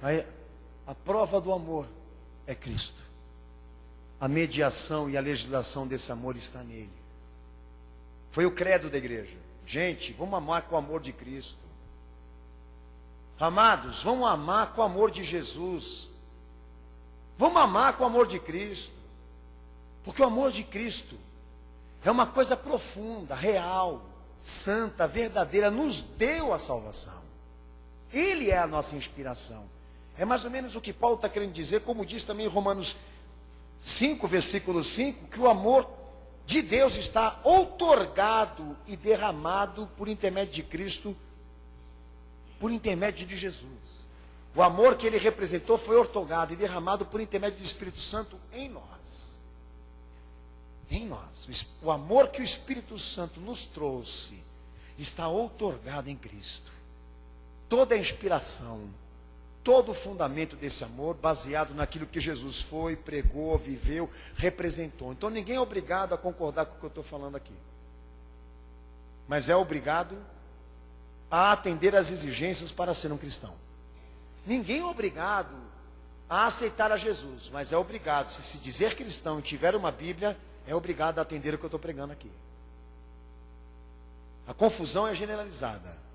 Aí, a prova do amor é Cristo. A mediação e a legislação desse amor está nele. Foi o credo da igreja. Gente, vamos amar com o amor de Cristo. Amados, vamos amar com o amor de Jesus. Vamos amar com o amor de Cristo. Porque o amor de Cristo é uma coisa profunda, real, santa, verdadeira. Nos deu a salvação. Ele é a nossa inspiração. É mais ou menos o que Paulo está querendo dizer, como diz também em Romanos 5, versículo 5, que o amor de Deus está outorgado e derramado por intermédio de Cristo, por intermédio de Jesus. O amor que ele representou foi outorgado e derramado por intermédio do Espírito Santo em nós. Em nós. O amor que o Espírito Santo nos trouxe está outorgado em Cristo. Toda a inspiração, todo o fundamento desse amor, baseado naquilo que Jesus foi, pregou, viveu, representou. Então ninguém é obrigado a concordar com o que eu estou falando aqui. Mas é obrigado a atender às exigências para ser um cristão. Ninguém é obrigado a aceitar a Jesus, mas é obrigado, se dizer cristão e tiver uma Bíblia, é obrigado a atender o que eu estou pregando aqui. A confusão é generalizada.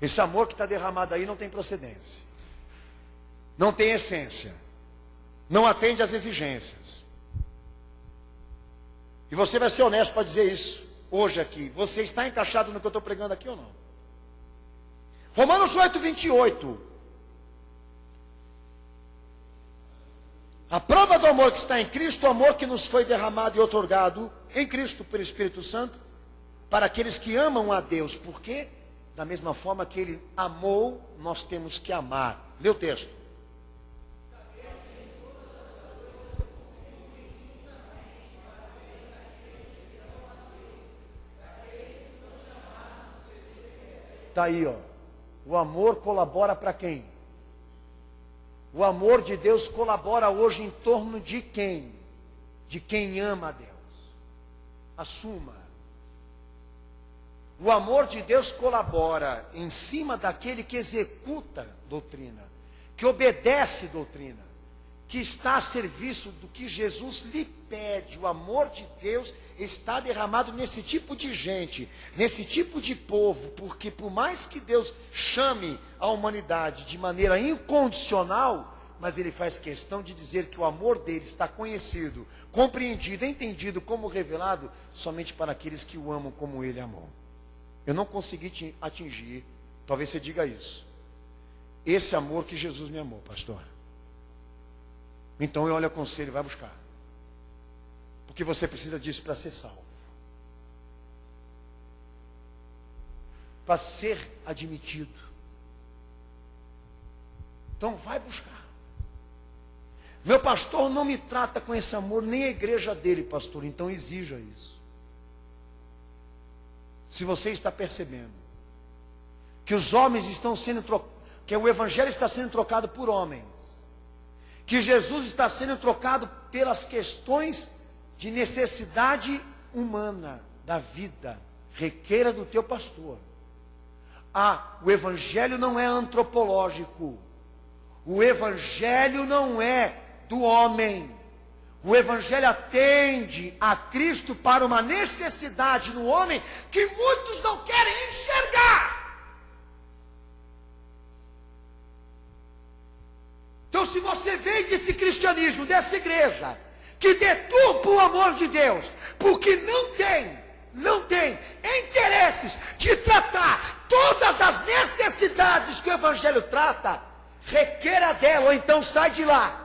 Esse amor que está derramado aí não tem procedência, não tem essência, não atende às exigências. E você vai ser honesto para dizer isso hoje aqui. Você está encaixado no que eu estou pregando aqui ou não? Romanos 8, 28. A prova do amor que está em Cristo, o amor que nos foi derramado e outorgado em Cristo pelo Espírito Santo, para aqueles que amam a Deus. Por quê? Da mesma forma que ele amou, nós temos que amar. Lê o texto. Está aí, ó. O amor colabora para quem? O amor de Deus colabora hoje em torno de quem? De quem ama a Deus. Assuma. O amor de Deus colabora em cima daquele que executa doutrina, que obedece doutrina, que está a serviço do que Jesus lhe pede. O amor de Deus está derramado nesse tipo de gente, nesse tipo de povo, porque por mais que Deus chame a humanidade de maneira incondicional, mas ele faz questão de dizer que o amor dele está conhecido, compreendido, entendido como revelado somente para aqueles que o amam como ele amou. Eu não consegui te atingir, talvez você diga isso, esse amor que Jesus me amou, pastor. Então eu lhe aconselho, vai buscar. Porque você precisa disso para ser salvo. Para ser admitido. Então vai buscar. Meu pastor não me trata com esse amor, nem a igreja dele, pastor. Então exija isso. Se você está percebendo que os homens estão sendo trocados, que o evangelho está sendo trocado por homens, que Jesus está sendo trocado pelas questões de necessidade humana da vida, requeira do teu pastor. O evangelho não é antropológico. O evangelho não é do homem. O evangelho atende a Cristo para uma necessidade no homem que muitos não querem enxergar. Então, se você vem desse cristianismo, dessa igreja, que deturpa o amor de Deus, porque não tem interesses de tratar todas as necessidades que o evangelho trata, requeira dela, ou então sai de lá.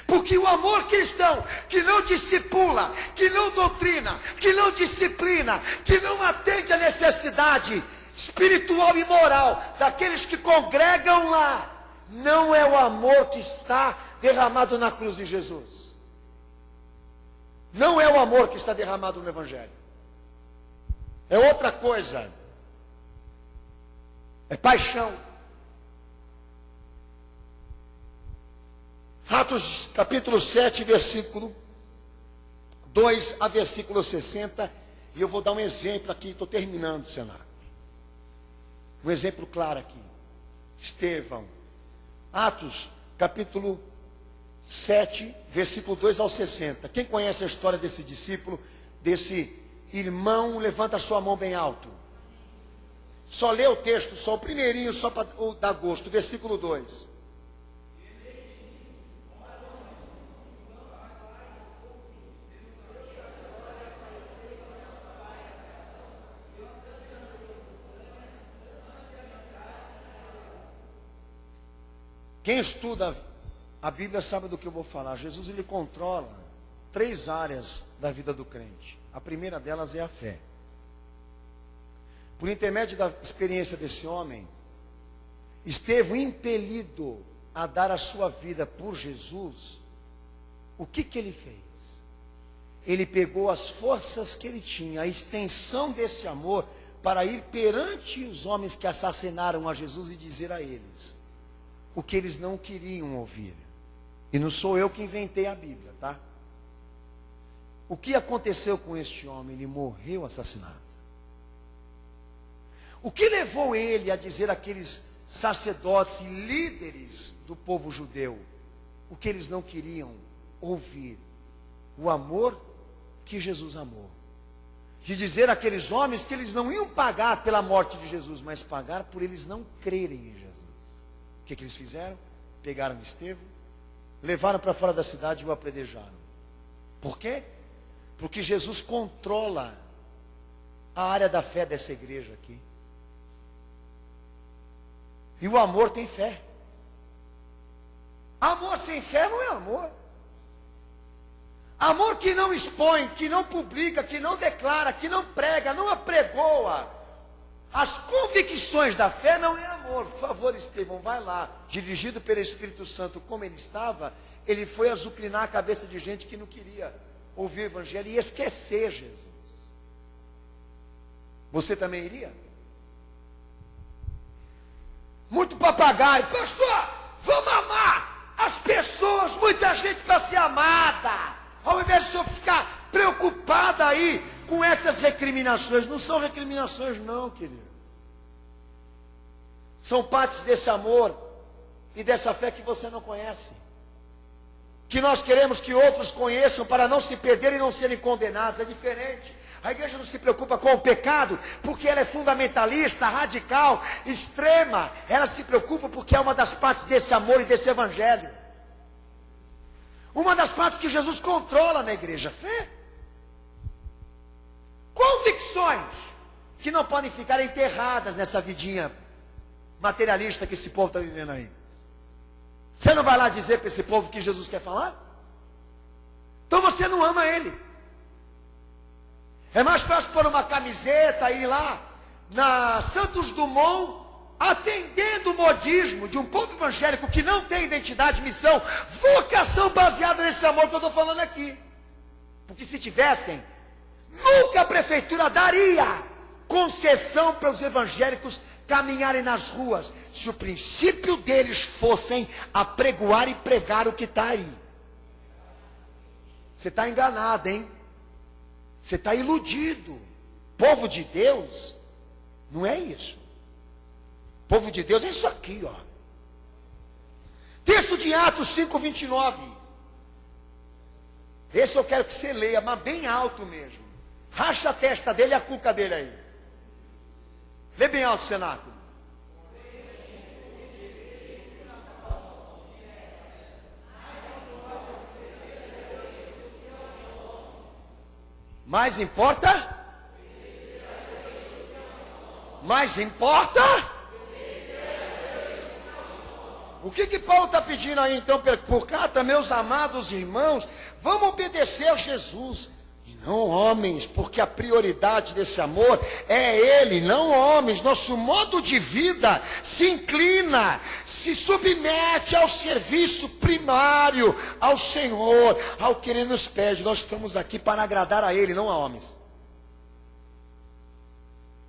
Porque o amor cristão, que não discipula, que não doutrina, que não disciplina, que não atende à necessidade espiritual e moral daqueles que congregam lá, não é o amor que está derramado na cruz de Jesus. Não é o amor que está derramado no evangelho. É outra coisa. É paixão. Atos capítulo 7, versículo 2 a versículo 60. E eu vou dar um exemplo aqui, estou terminando, Senado. Um exemplo claro aqui. Estevão. Atos capítulo 7, versículo 2 ao 60. Quem conhece a história desse discípulo, desse irmão, levanta a sua mão bem alto. Só lê o texto, só o primeirinho, só para dar gosto. Versículo 2. Quem estuda a Bíblia sabe do que eu vou falar. Jesus, ele controla 3 áreas da vida do crente. A primeira delas é a fé. Por intermédio da experiência desse homem, Estevão, impelido a dar a sua vida por Jesus, o que ele fez? Ele pegou as forças que ele tinha, a extensão desse amor, para ir perante os homens que assassinaram a Jesus e dizer a eles o que eles não queriam ouvir. E não sou eu que inventei a Bíblia, tá? O que aconteceu com este homem? Ele morreu assassinado. O que levou ele a dizer àqueles sacerdotes e líderes do povo judeu o que eles não queriam ouvir? O amor que Jesus amou. De dizer àqueles homens que eles não iam pagar pela morte de Jesus, mas pagar por eles não crerem em Jesus. O que eles fizeram? Pegaram Estevão, levaram para fora da cidade e o apedrejaram. Por quê? Porque Jesus controla a área da fé dessa igreja aqui. E o amor tem fé. Amor sem fé não é amor. Amor que não expõe, que não publica, que não declara, que não prega, não apregoa As convicções da fé não é amor. Por favor, Estevão, vai lá. Dirigido pelo Espírito Santo, como ele estava, ele foi azucrinar a cabeça de gente que não queria ouvir o evangelho e esquecer Jesus. Você também iria? Muito papagaio. Pastor, vamos amar as pessoas, muita gente para ser amada. Ao invés de o senhor ficar preocupado aí com essas recriminações. Não são recriminações não, querido. São partes desse amor e dessa fé que você não conhece. Que nós queremos que outros conheçam para não se perderem e não serem condenados. É diferente. A igreja não se preocupa com o pecado porque ela é fundamentalista, radical, extrema. Ela se preocupa porque é uma das partes desse amor e desse evangelho. Uma das partes que Jesus controla na igreja, fé. Convicções que não podem ficar enterradas nessa vidinha materialista que esse povo está vivendo aí. Você não vai lá dizer para esse povo que Jesus quer falar? Então você não ama ele. É mais fácil pôr uma camiseta e ir lá na Santos Dumont, atendendo o modismo de um povo evangélico que não tem identidade, missão, vocação baseada nesse amor que eu estou falando aqui. Porque se tivessem, nunca a prefeitura daria concessão para os evangélicos caminharem nas ruas, se o princípio deles fossem apregoar e pregar o que está aí. Você está enganado, hein? Você está iludido. Povo de Deus não é isso. Povo de Deus é isso aqui, ó. Texto de Atos 5:29. Esse eu quero que você leia, mas bem alto mesmo. Racha a testa dele e a cuca dele aí. Lê bem alto, cenáculo. Mais importa? Mais importa? O que Paulo está pedindo aí então por carta, meus amados irmãos? Vamos obedecer a Jesus. E não homens, porque a prioridade desse amor é Ele, não homens. Nosso modo de vida se inclina, se submete ao serviço primário, ao Senhor, ao que Ele nos pede. Nós estamos aqui para agradar a Ele, não a homens.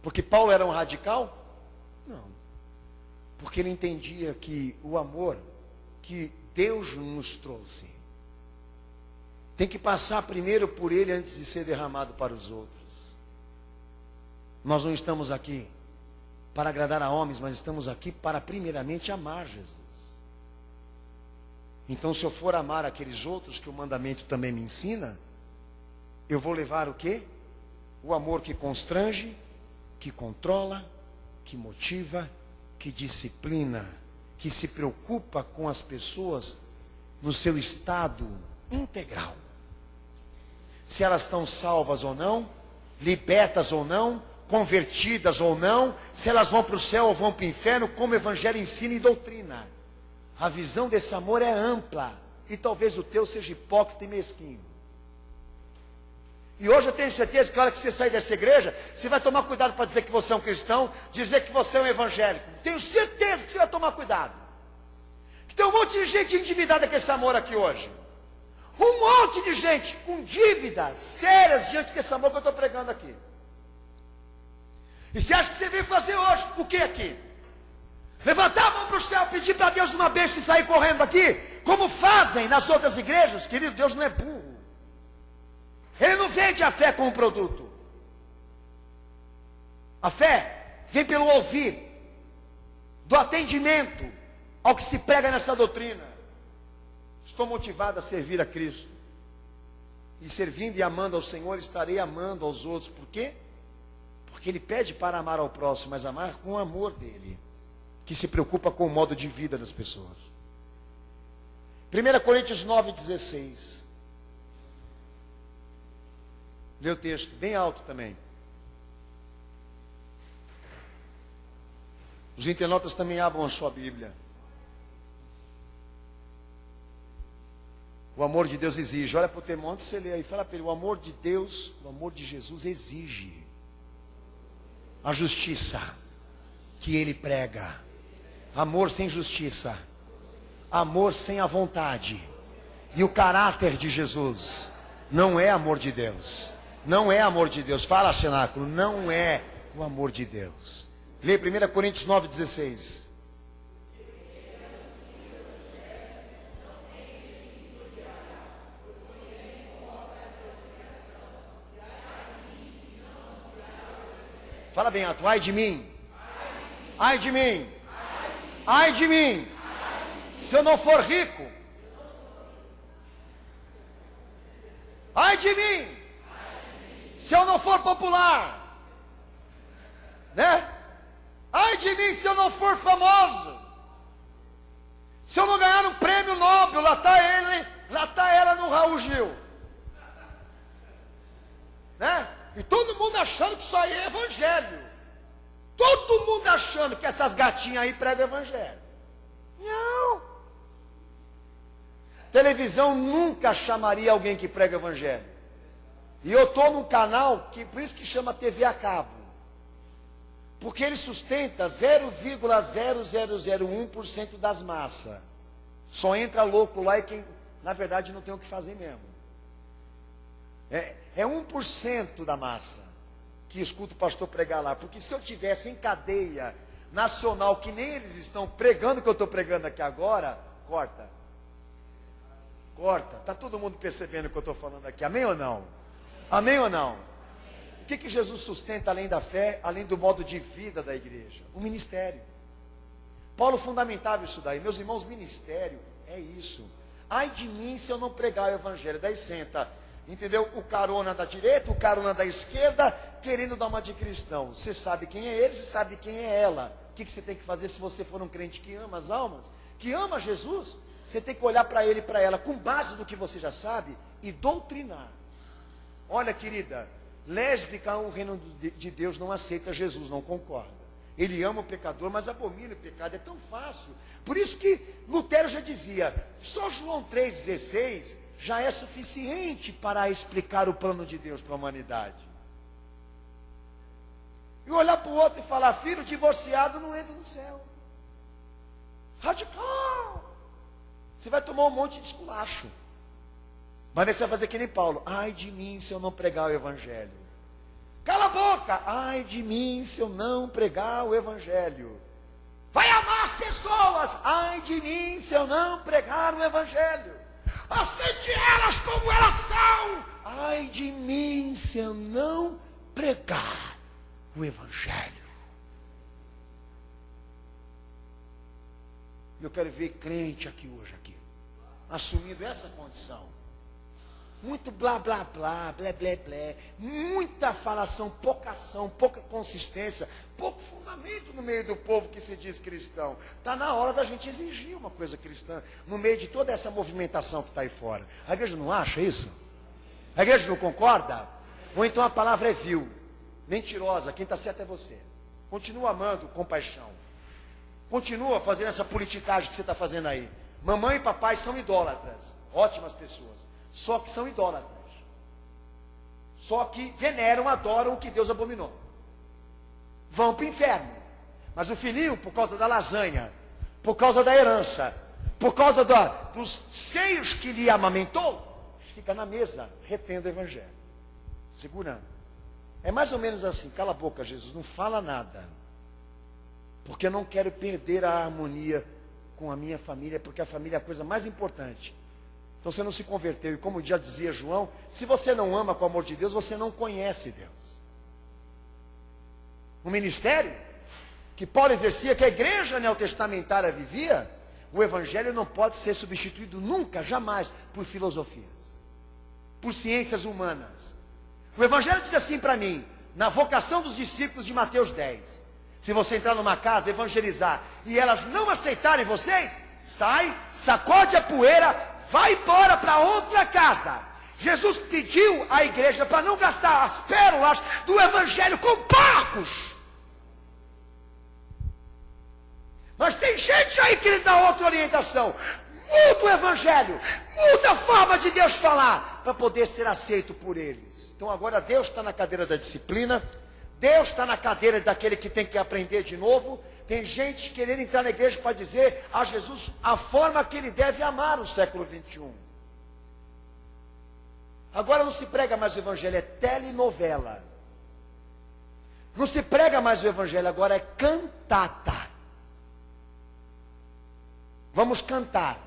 Porque Paulo era um radical? Não. Porque ele entendia que o amor que Deus nos trouxe tem que passar primeiro por ele antes de ser derramado para os outros. Nós não estamos aqui para agradar a homens, mas estamos aqui para primeiramente amar Jesus. Então, se eu for amar aqueles outros que o mandamento também me ensina, eu vou levar o quê? O amor que constrange, que controla, que motiva, que disciplina, que se preocupa com as pessoas no seu estado integral. Se elas estão salvas ou não, libertas ou não, convertidas ou não, se elas vão para o céu ou vão para o inferno, como o evangelho ensina e doutrina. A visão desse amor é ampla, e talvez o teu seja hipócrita e mesquinho. E hoje eu tenho certeza que na hora que você sair dessa igreja, você vai tomar cuidado para dizer que você é um cristão, dizer que você é um evangélico. Tenho certeza que você vai tomar cuidado. Que tem um monte de gente endividada com esse amor aqui hoje. Um monte de gente com dívidas sérias diante desse amor que eu estou pregando aqui. E você acha que você veio fazer hoje? O que aqui? Levantar a mão para o céu, pedir para Deus uma bênção e sair correndo aqui? Como fazem nas outras igrejas? Querido, Deus não é burro. Ele não vende a fé como produto. A fé vem pelo ouvir, do atendimento ao que se prega nessa doutrina. Estou motivado a servir a Cristo. E servindo e amando ao Senhor, estarei amando aos outros. Por quê? Porque Ele pede para amar ao próximo, mas amar com o amor dEle, que se preocupa com o modo de vida das pessoas. 1 Coríntios 9,16. Lê o texto, bem alto também. Os internautas também abram a sua Bíblia. O amor de Deus exige. Olha para o termo antes de você ler aí. Fala para ele, o amor de Deus, o amor de Jesus exige. a justiça que ele prega. Amor sem justiça, amor sem a vontade. E o caráter de Jesus não é amor de Deus. Não é amor de Deus. Fala, cenáculo, não é o amor de Deus. Lê 1 Coríntios 9,16. Fala bem alto, ai de mim. Ai de mim. Ai de mim. Se eu não for rico. Ai de mim. Se eu não for popular. Né? Ai de mim se eu não for famoso. Se eu não ganhar um prêmio Nobel, lá está ela no Raul Gil. Né? E todo mundo achando que isso aí é evangelho. Todo mundo achando que essas gatinhas aí pregam evangelho. Não. Televisão nunca chamaria alguém que prega evangelho. E eu estou num canal, que por isso que chama TV a cabo. Porque ele sustenta 0,0001% das massas. Só entra louco lá e quem, na verdade, não tem o que fazer mesmo. É 1% da massa que escuta o pastor pregar lá. Porque se eu tivesse em cadeia nacional, que nem eles estão pregando o que eu estou pregando aqui agora, corta. Corta. Está todo mundo percebendo o que eu estou falando aqui? Amém ou não? Amém ou não? O que Jesus sustenta além da fé, além do modo de vida da igreja? O ministério. Paulo fundamentava isso daí. Meus irmãos, ministério é isso. Ai de mim se eu não pregar o evangelho. Daí senta, entendeu? O carona da direita, o carona da esquerda, querendo dar uma de cristão. Você sabe quem é ele, você sabe quem é ela. O que você tem que fazer se você for um crente que ama as almas? Que ama Jesus? Você tem que olhar para ele e para ela, com base do que você já sabe, e doutrinar. Olha, querida, lésbica, o reino de Deus não aceita Jesus, não concorda. Ele ama o pecador, mas abomina o pecado, é tão fácil. Por isso que Lutero já dizia, só João 3,16 já é suficiente para explicar o plano de Deus para a humanidade. E olhar para o outro e falar, filho divorciado não entra no céu. Radical. Você vai tomar um monte de esculacho. Mas você vai fazer que nem Paulo. Ai de mim se eu não pregar o evangelho. Cala a boca. Ai de mim se eu não pregar o evangelho. Vai amar as pessoas. Ai de mim se eu não pregar o evangelho. Aceite elas como elas são. Ai de mim se eu não pregar o evangelho. Eu quero ver crente aqui hoje, assumindo essa condição. Muito blá, blá, blá, blé, blé, blé. Muita falação, pouca ação, pouca consistência, pouco fundamento no meio do povo que se diz cristão. Está na hora da gente exigir uma coisa cristã, no meio de toda essa movimentação que está aí fora. A igreja não acha isso? A igreja não concorda? Ou então a palavra é vil, mentirosa, quem está certo é você. Continua amando com paixão. Continua fazendo essa politicagem que você está fazendo aí. Mamãe e papai são idólatras, ótimas pessoas. Só que são idólatras. Só que veneram, adoram o que Deus abominou. Vão para o inferno. Mas o filhinho, por causa da lasanha, por causa da herança, por causa dos seios que lhe amamentou, fica na mesa, retendo o evangelho, segurando. É mais ou menos assim, cala a boca, Jesus, não fala nada. Porque eu não quero perder a harmonia com a minha família, porque a família é a coisa mais importante. Então você não se converteu, e como já dizia João, se você não ama com o amor de Deus, você não conhece Deus. O ministério que Paulo exercia, que a igreja neotestamentária vivia, o evangelho não pode ser substituído nunca, jamais, por filosofias, por ciências humanas. O evangelho diz assim para mim, na vocação dos discípulos de Mateus 10, se você entrar numa casa, evangelizar, e elas não aceitarem vocês, sai, sacode a poeira, vai embora para outra casa. Jesus pediu à igreja para não gastar as pérolas do evangelho com porcos. Mas tem gente aí que lhe dá outra orientação. Muda o evangelho, muda a forma de Deus falar, para poder ser aceito por eles. Então agora Deus está na cadeira da disciplina, Deus está na cadeira daquele que tem que aprender de novo. Tem gente querendo entrar na igreja para dizer a Jesus a forma que ele deve amar o século 21. Agora não se prega mais o evangelho, é telenovela. Não se prega mais o evangelho, agora é cantata. Vamos cantar.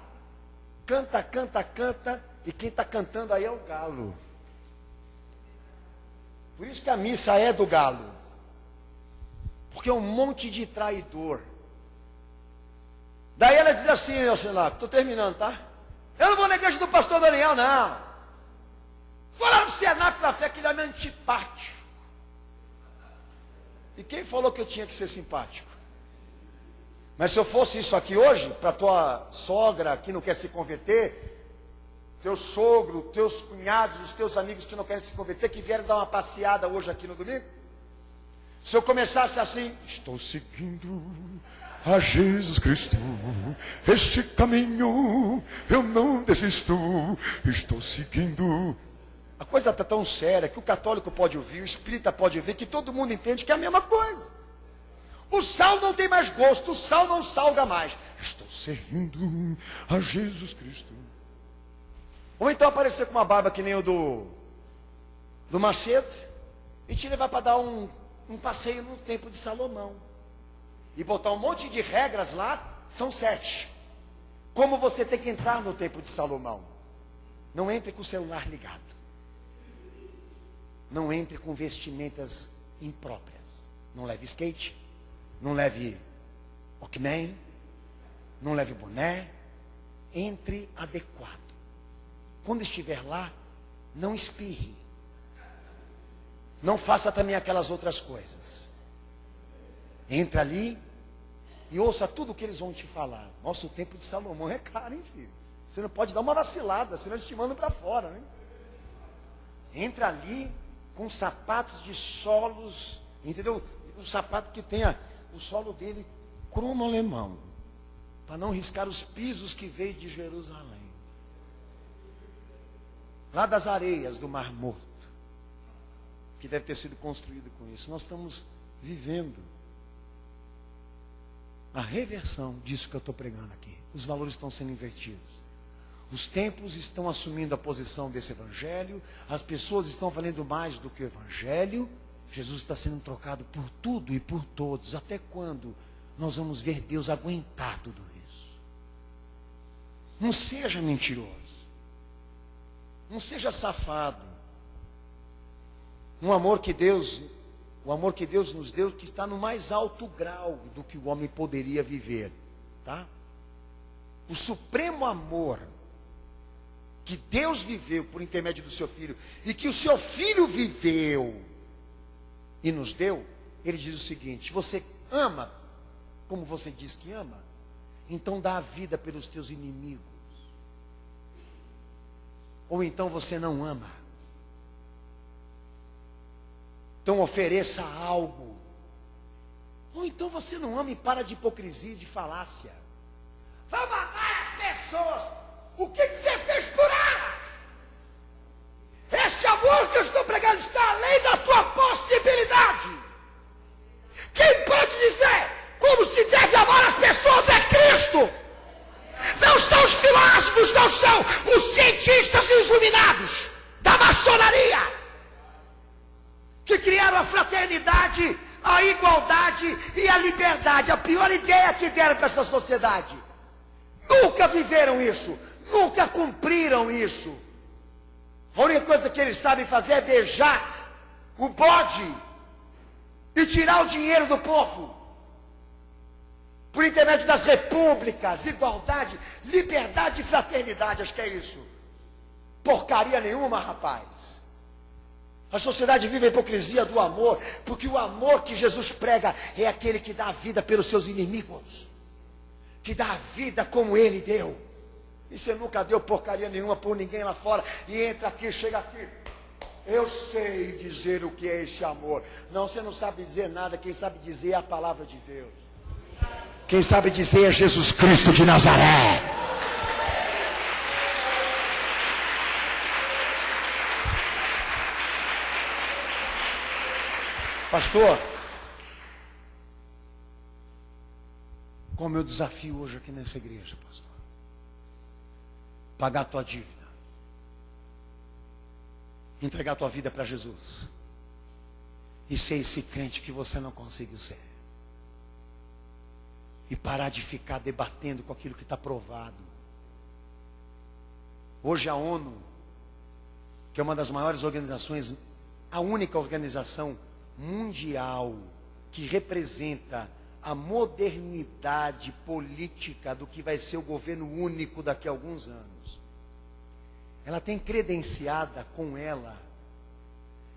Canta, canta, canta. E quem está cantando aí é o galo. Por isso que a missa é do galo. Porque é um monte de traidor. Daí ela diz assim, sei lá, estou terminando, tá? Eu não vou na igreja do pastor Daniel, não. Vou lá no Cenáculo da Fé, que ele é meio antipático. E quem falou que eu tinha que ser simpático? Mas se eu fosse isso aqui hoje, para tua sogra que não quer se converter, teu sogro, teus cunhados, os teus amigos que não querem se converter, que vieram dar uma passeada hoje aqui no domingo, se eu começasse assim, estou seguindo a Jesus Cristo, este caminho eu não desisto, estou seguindo. A coisa está tão séria que o católico pode ouvir, o espírita pode ouvir, que todo mundo entende que é a mesma coisa. O sal não tem mais gosto, o sal não salga mais. Estou servindo a Jesus Cristo. Ou então aparecer com uma barba que nem o do Macedo e te levar para dar um passeio no Templo de Salomão. E botar um monte de regras lá, são 7. Como você tem que entrar no Templo de Salomão? Não entre com o celular ligado. Não entre com vestimentas impróprias. Não leve skate. Não leve Walkman. Não leve boné. Entre adequado. Quando estiver lá, não espirre. Não faça também aquelas outras coisas. Entra ali e ouça tudo o que eles vão te falar. Nossa, o Templo de Salomão é caro, hein, filho? Você não pode dar uma vacilada, senão eles te mandam para fora, né? Entra ali com sapatos de solos, entendeu? Um sapato que tenha o solo dele cromo alemão, para não riscar os pisos que veio de Jerusalém, lá das areias do Mar Morto, que deve ter sido construído com isso. Nós estamos vivendo a reversão disso que eu estou pregando aqui. Os valores estão sendo invertidos. Os templos estão assumindo a posição desse evangelho. As pessoas estão valendo mais do que o evangelho. Jesus está sendo trocado por tudo e por todos. Até quando nós vamos ver Deus aguentar tudo isso? Não seja mentiroso. Não seja safado. O amor que Deus nos deu, que está no mais alto grau do que o homem poderia viver, tá? O supremo amor que Deus viveu por intermédio do seu Filho, e que o seu Filho viveu e nos deu, ele diz o seguinte: você ama como você diz que ama, então dá a vida pelos teus inimigos. Ou então você não ama, então ofereça algo. Ou então você não ama e para de hipocrisia e de falácia. Vamos amar as pessoas. O que você fez por elas? Este amor que eu estou pregando está além da tua possibilidade. Quem pode dizer como se deve amar as pessoas é Cristo. Não são os filósofos, não são os cientistas e os iluminados da maçonaria, que criaram a fraternidade, a igualdade e a liberdade. A pior ideia que deram para essa sociedade. Nunca viveram isso. Nunca cumpriram isso. A única coisa que eles sabem fazer é beijar o bode e tirar o dinheiro do povo. Por intermédio das repúblicas, igualdade, liberdade e fraternidade. Acho que é isso. Porcaria nenhuma, rapaz. A sociedade vive a hipocrisia do amor, porque o amor que Jesus prega é aquele que dá a vida pelos seus inimigos, que dá a vida como ele deu. E você nunca deu porcaria nenhuma por ninguém lá fora, e entra aqui, chega aqui: eu sei dizer o que é esse amor. Não, você não sabe dizer nada. Quem sabe dizer é a palavra de Deus. Quem sabe dizer é Jesus Cristo de Nazaré. Pastor, qual é o meu desafio hoje aqui nessa igreja, pastor? Pagar a tua dívida. Entregar a tua vida para Jesus. E ser esse crente que você não conseguiu ser. E parar de ficar debatendo com aquilo que está provado. Hoje a ONU, que é uma das maiores organizações, a única organização mundial que representa a modernidade política do que vai ser o governo único daqui a alguns anos. Ela tem credenciada com ela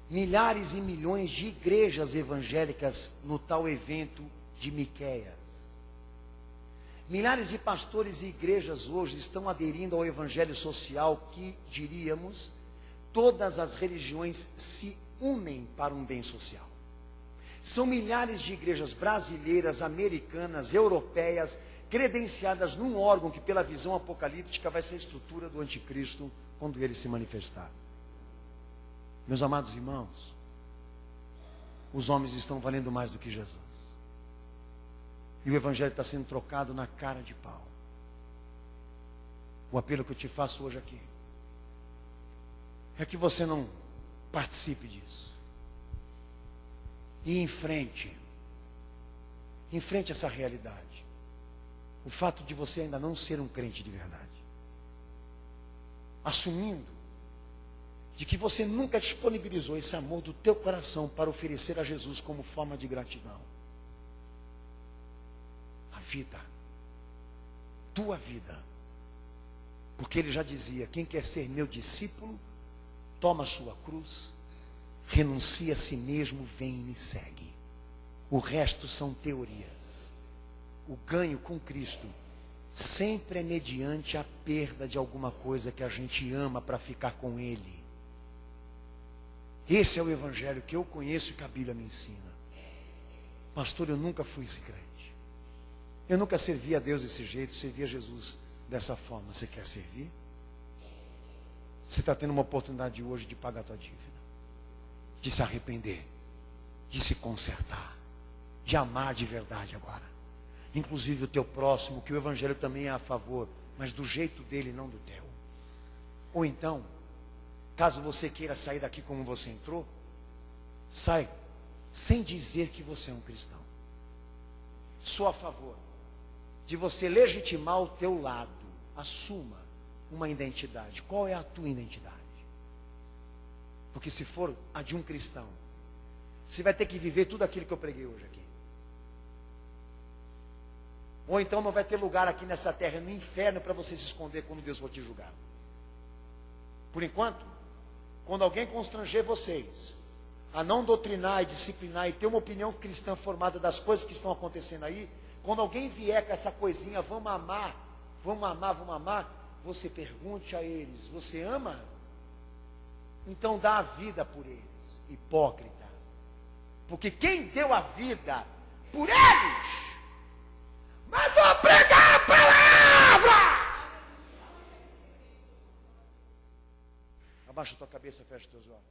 milhares e milhões de igrejas evangélicas no tal evento de Miqueias. Milhares de pastores e igrejas hoje estão aderindo ao evangelho social que, diríamos, todas as religiões se unem para um bem social. São milhares de igrejas brasileiras, americanas, europeias, credenciadas num órgão que, pela visão apocalíptica, vai ser a estrutura do anticristo quando ele se manifestar. Meus amados irmãos, os homens estão valendo mais do que Jesus. E o evangelho está sendo trocado na cara de pau. O apelo que eu te faço hoje aqui é que você não participe disso. E enfrente essa realidade. O fato de você ainda não ser um crente de verdade. Assumindo de que você nunca disponibilizou esse amor do teu coração para oferecer a Jesus como forma de gratidão. A vida, tua vida, porque ele já dizia: quem quer ser meu discípulo, toma a sua cruz, renuncia a si mesmo, vem e me segue. O resto são teorias. O ganho com Cristo sempre é mediante a perda de alguma coisa que a gente ama para ficar com Ele. Esse é o evangelho que eu conheço e que a Bíblia me ensina. Pastor, eu nunca fui esse crente. Eu nunca servi a Deus desse jeito, servi a Jesus dessa forma. Você quer servir? Você está tendo uma oportunidade hoje de pagar a tua dívida, de se arrepender, de se consertar, de amar de verdade agora. Inclusive o teu próximo, que o evangelho também é a favor, mas do jeito dele, não do teu. Ou então, caso você queira sair daqui como você entrou, sai sem dizer que você é um cristão. Sou a favor de você legitimar o teu lado. Assuma uma identidade. Qual é a tua identidade? Porque se for a de um cristão, você vai ter que viver tudo aquilo que eu preguei hoje aqui. Ou então não vai ter lugar aqui nessa terra, no inferno, para você se esconder quando Deus for te julgar. Por enquanto, quando alguém constranger vocês a não doutrinar e disciplinar e ter uma opinião cristã formada das coisas que estão acontecendo aí, quando alguém vier com essa coisinha, vamos amar, você pergunte a eles: você ama? Então dá a vida por eles, hipócrita. Porque quem deu a vida por eles mandou pregar a palavra. Abaixa a tua cabeça, fecha os teus olhos.